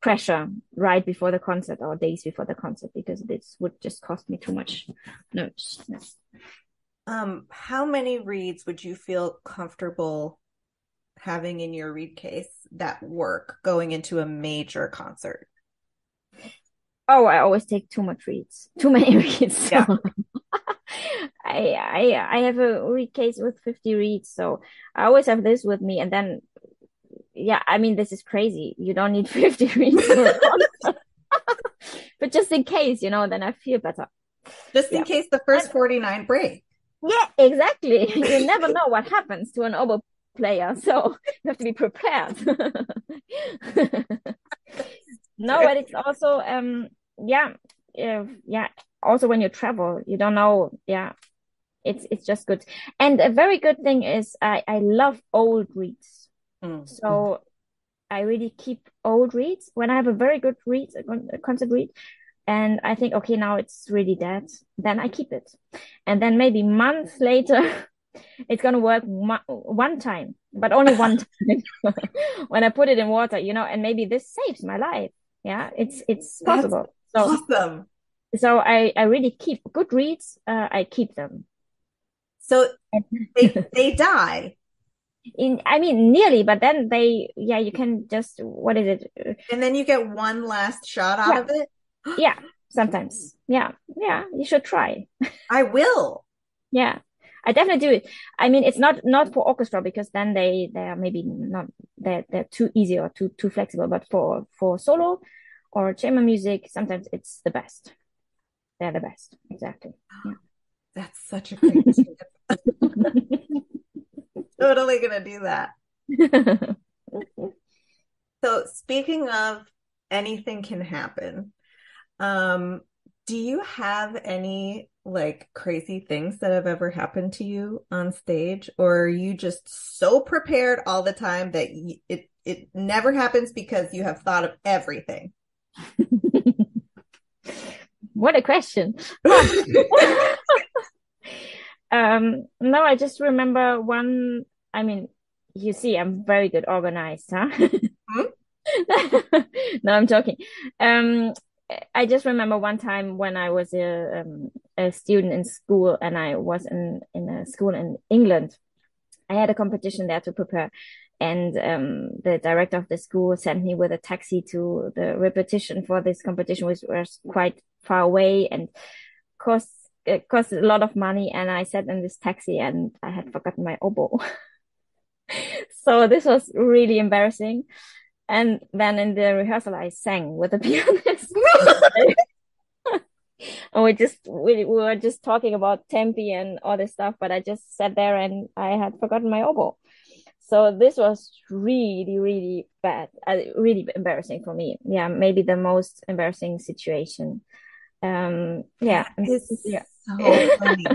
[SPEAKER 5] pressure right before the concert or days before the concert, because this would just cost me too much nerves. Yeah.
[SPEAKER 6] How many reads would you feel comfortable having in your read case that work going into a major concert?
[SPEAKER 5] Oh, I always take too much reads, too many reads. So
[SPEAKER 6] Yeah.
[SPEAKER 5] I have a read case with 50 reads, so I always have this with me. And then yeah, I mean this is crazy. You don't need 50 reads for a concert, but just in case, then I feel better.
[SPEAKER 6] Just in
[SPEAKER 5] Yeah.
[SPEAKER 6] case the
[SPEAKER 5] And
[SPEAKER 6] first 49 break.
[SPEAKER 5] yeah, exactly. You never know what happens to an oboe player, so you have to be prepared. No, but it's also yeah, yeah. Also, when you travel, you don't know. Yeah, it's just good. And a very good thing is I love old reads.
[SPEAKER 6] Mm-hmm.
[SPEAKER 5] So I really keep old reads when I have a very good read, a concert read, and I think, okay, now it's really dead. Then I keep it, and then maybe months later, it's gonna work one time, but only one time when I put it in water, and maybe this saves my life. Yeah, it's
[SPEAKER 6] That's
[SPEAKER 5] possible. So
[SPEAKER 6] awesome.
[SPEAKER 5] so I really keep good reads. I keep them.
[SPEAKER 6] So they die,
[SPEAKER 5] I mean, nearly, but then yeah, you can just, what is it?
[SPEAKER 6] and then you get one last shot out
[SPEAKER 5] Yeah,
[SPEAKER 6] of it.
[SPEAKER 5] yeah, sometimes. Yeah, yeah, you should try.
[SPEAKER 6] I will.
[SPEAKER 5] Yeah, I definitely do it. I mean, it's not for orchestra because then they are maybe not, they're too easy or too flexible. But for solo or chamber music, sometimes it's the best. They're the best. Exactly. Yeah.
[SPEAKER 6] That's such a great tip. Totally gonna do that. So speaking of anything can happen, do you have any like crazy things that have ever happened to you on stage, or are you just so prepared all the time that it never happens because you have thought of everything?
[SPEAKER 5] What a question. No, I just remember one. I mean, you see, I'm very good organized, huh?
[SPEAKER 6] Hmm?
[SPEAKER 5] No, I'm joking. Um, I just remember one time when I was a student in school and I was in a school in England. I had a competition there to prepare, and the director of the school sent me with a taxi to the repetition for this competition, which was quite far away and cost it cost a lot of money. And I sat in this taxi and I had forgotten my oboe. So this was really embarrassing. And then in the rehearsal, I sang with the pianist. And we were just talking about tempi and all this stuff, but I just sat there and I had forgotten my oboe. So this was really, really bad, really embarrassing for me. Yeah, maybe the most embarrassing situation. Yeah,
[SPEAKER 6] It's
[SPEAKER 5] yeah.
[SPEAKER 6] so funny.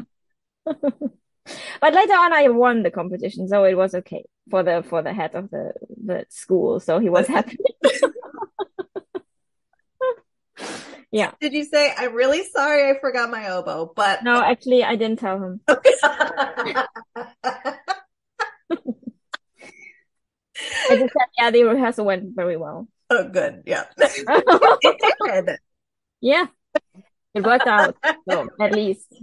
[SPEAKER 5] But later on, I won the competition, so it was okay for the head of the school. So he was happy. Yeah.
[SPEAKER 6] Did you say, I'm really sorry I forgot my oboe, but
[SPEAKER 5] No, actually, I didn't tell him. I just said, yeah, the rehearsal went very well.
[SPEAKER 6] Oh, good. Yeah.
[SPEAKER 5] Yeah, it worked out. So at least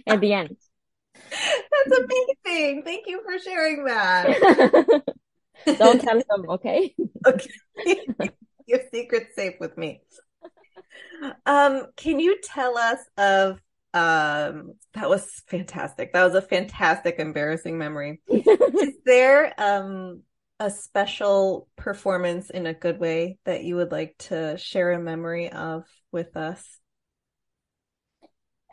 [SPEAKER 5] at the end.
[SPEAKER 6] That's amazing. Thank you for sharing that.
[SPEAKER 5] Don't tell him, okay?
[SPEAKER 6] Okay. Your secret's safe with me. Can you tell us of that was fantastic. That was a fantastic, embarrassing memory. Is there a special performance in a good way that you would like to share a memory of with us?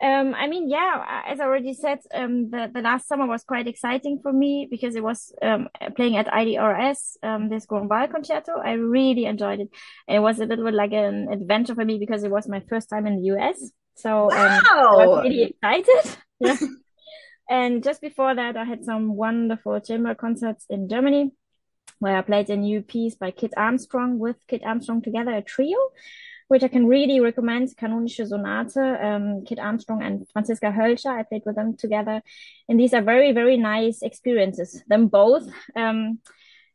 [SPEAKER 5] I mean, yeah, as I already said, the last summer was quite exciting for me because it was playing at IDRS, this Grünwald concerto. I really enjoyed it. It was a little bit like an adventure for me because it was my first time in the US. So I was really excited. Yeah. And just before that, I had some wonderful chamber concerts in Germany where I played a new piece by Kit Armstrong with Kit Armstrong together, a trio, which I can really recommend, Kanonische Sonate, Kit Armstrong and Franziska Hölscher. I played with them together. And these are very, very nice experiences, them both,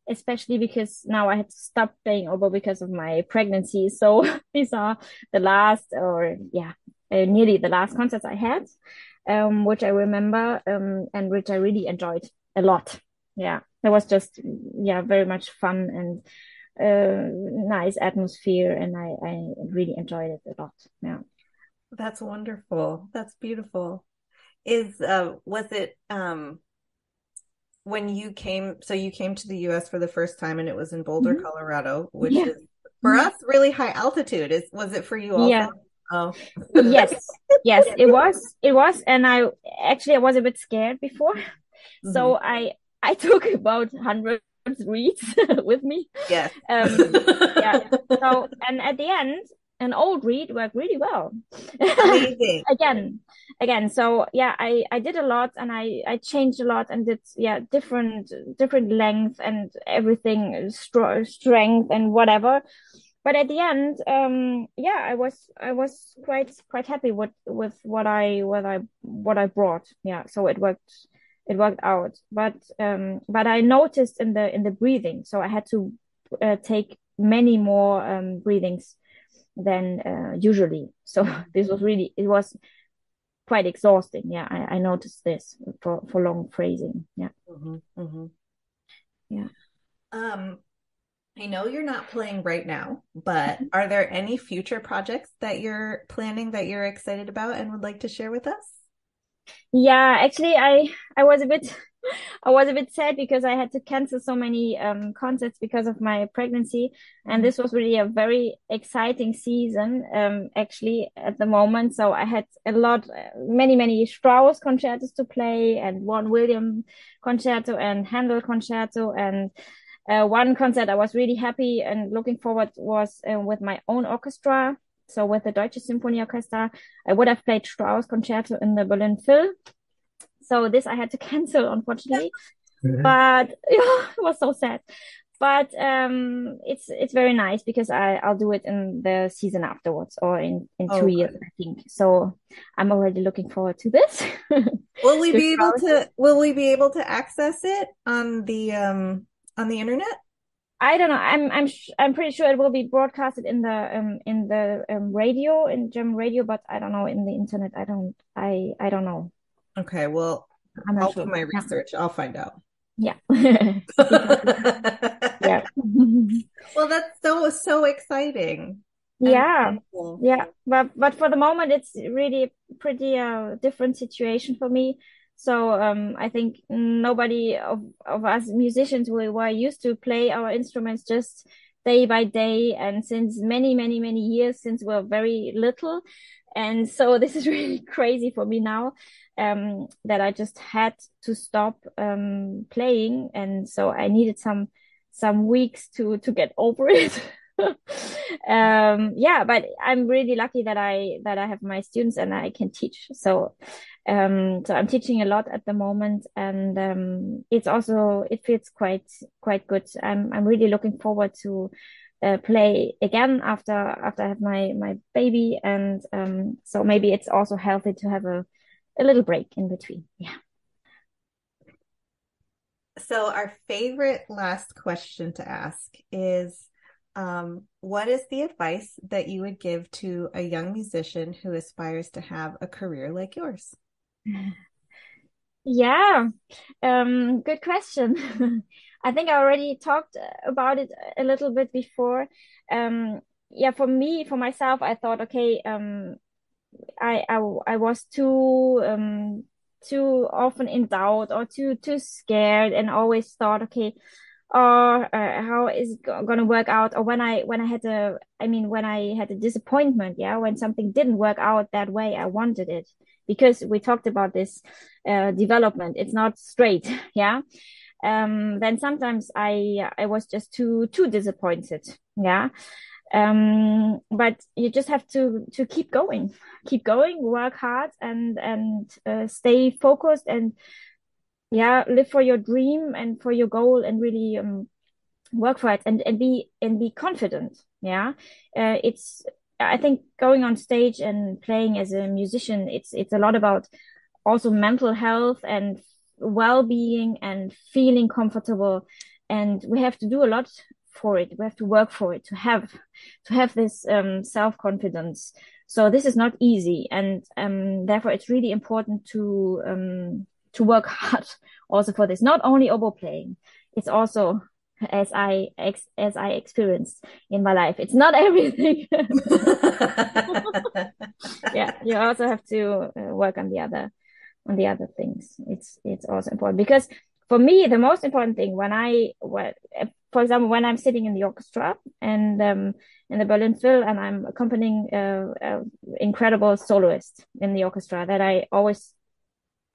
[SPEAKER 5] especially because now I had to stop playing oboe because of my pregnancy. So these are the last, nearly the last concerts I had, which I remember, and which I really enjoyed a lot. Yeah, it was just, very much fun and nice atmosphere, and I really enjoyed it a lot. Yeah,
[SPEAKER 6] that's wonderful. That's beautiful. Was it when you came to the US for the first time and it was in Boulder, Colorado, which is for us really high altitude. Was it for you also?
[SPEAKER 5] Yeah.
[SPEAKER 6] Oh.
[SPEAKER 5] Yes, it was, and I was a bit scared before, so I took about 100 reeds with me.
[SPEAKER 6] Yes.
[SPEAKER 5] So, and at the end, an old reed worked really well.
[SPEAKER 6] Amazing.
[SPEAKER 5] Again. So yeah, I did a lot and I changed a lot and did different length and everything, strength and whatever. But at the end, I was quite happy with what I brought. Yeah, so it worked out. But I noticed in the breathing, so I had to take many more breathings than usually. So it was quite exhausting. Yeah, I noticed this for long phrasing. Yeah. Yeah.
[SPEAKER 6] I know you're not playing right now, but are there any future projects that you're planning that you're excited about and would like to share with us?
[SPEAKER 5] Yeah, actually, I was a bit I was a bit sad because I had to cancel so many concerts because of my pregnancy, and this was really a very exciting season actually at the moment. So I had a lot, many Strauss concertos to play, and one Williams concerto and Handel concerto, and one concert I was really happy and looking forward was with my own orchestra. So with the Deutsches Sinfonie-Orchester, I would have played Strauss concerto in the Berlin Phil. So this I had to cancel, unfortunately. But yeah, it was so sad. But it's very nice because I'll do it in the season afterwards, or in 2 years, I think. So I'm already looking forward to this.
[SPEAKER 6] Will we be able to access it on the internet?
[SPEAKER 5] I don't know. I'm pretty sure it will be broadcasted in the radio, in German radio, but I don't know in the internet. I don't know.
[SPEAKER 6] Okay, well, I'll do my research. I'll find out.
[SPEAKER 5] Yeah.
[SPEAKER 6] Yeah. Well, that's so exciting.
[SPEAKER 5] Yeah. Yeah. But for the moment it's really pretty different situation for me. So I think nobody of us musicians we were used to play our instruments just day by day, and since many years since we're very little. And so this is really crazy for me now, that I just had to stop playing, and so I needed some weeks to get over it. Yeah, but I'm really lucky that I have my students and I can teach. So I'm teaching a lot at the moment, and it feels quite good. I'm really looking forward to play again after I have my baby, and so maybe it's also healthy to have a little break in between. Yeah.
[SPEAKER 6] So our favorite last question to ask is, what is the advice that you would give to a young musician who aspires to have a career like yours?
[SPEAKER 5] Yeah, good question. I think I already talked about it a little bit before. Yeah, for myself, I thought, okay, I was too often in doubt, or too scared, and always thought, okay, or how is it gonna work out? Or when I had when I had a disappointment, yeah, when something didn't work out that way I wanted it, because we talked about this development, it's not straight. Yeah. Then sometimes I was just too disappointed. Yeah. But you just have to keep going, work hard, and stay focused, and yeah, live for your dream and for your goal, and really work for it, and be confident. Yeah. It's I think going on stage and playing as a musician, it's a lot about also mental health and well-being and feeling comfortable, and we have to do a lot for it. We have to work for it to have this self-confidence. So this is not easy, and therefore it's really important to work hard also for this. Not only oboe playing, it's also, as I experienced in my life, it's not everything. Yeah, you also have to work on the other things. It's also important, because for me the most important thing for example, when I'm sitting in the orchestra and in the Berlin Phil, and I'm accompanying incredible soloist in the orchestra, that I always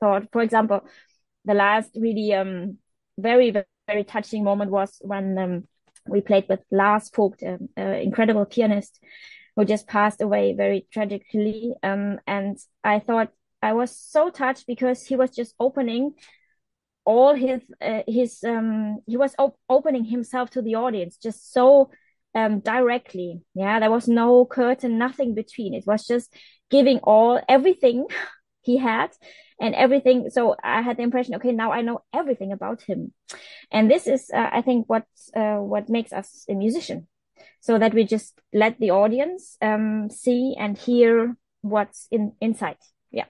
[SPEAKER 5] thought, for example, the last really very very touching moment was when we played with Lars Vogt, an incredible pianist who just passed away very tragically, and I thought I was so touched because he was just opening all his he was opening himself to the audience just so directly. Yeah, there was no curtain, nothing between. It was just giving everything he had and everything. So I had the impression, okay, now I know everything about him. And this is I think what makes us a musician, so that we just let the audience see and hear what's inside. Yeah.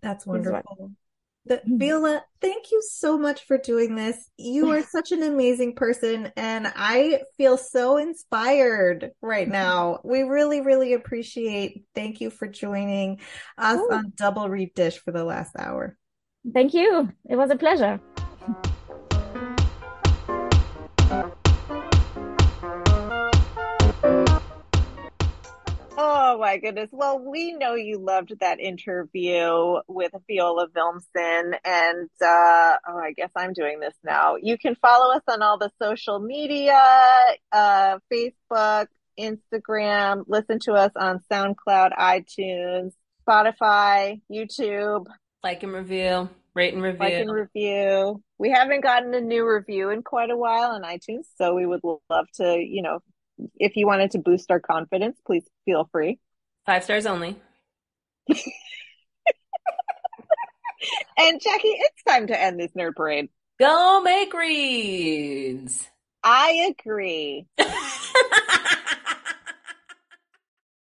[SPEAKER 6] That's wonderful. Viola, thank you so much for doing this. You are such an amazing person, and I feel so inspired right now. We really, really appreciate. Thank you for joining us on Double Reed Dish for the last hour.
[SPEAKER 5] Thank you. It was a pleasure.
[SPEAKER 4] Oh my goodness. Well, we know you loved that interview with Viola Wilsen, and I guess I'm doing this now. You can follow us on all the social media, Facebook, Instagram, listen to us on SoundCloud, iTunes, Spotify, YouTube,
[SPEAKER 1] Like and review, rate and
[SPEAKER 4] like
[SPEAKER 1] review.
[SPEAKER 4] and review. We haven't gotten a new review in quite a while on iTunes, so we would love to, if you wanted to boost our confidence, please feel free.
[SPEAKER 1] 5 stars only.
[SPEAKER 4] And Jackie, it's time to end this nerd parade.
[SPEAKER 1] Go make reads.
[SPEAKER 4] I agree.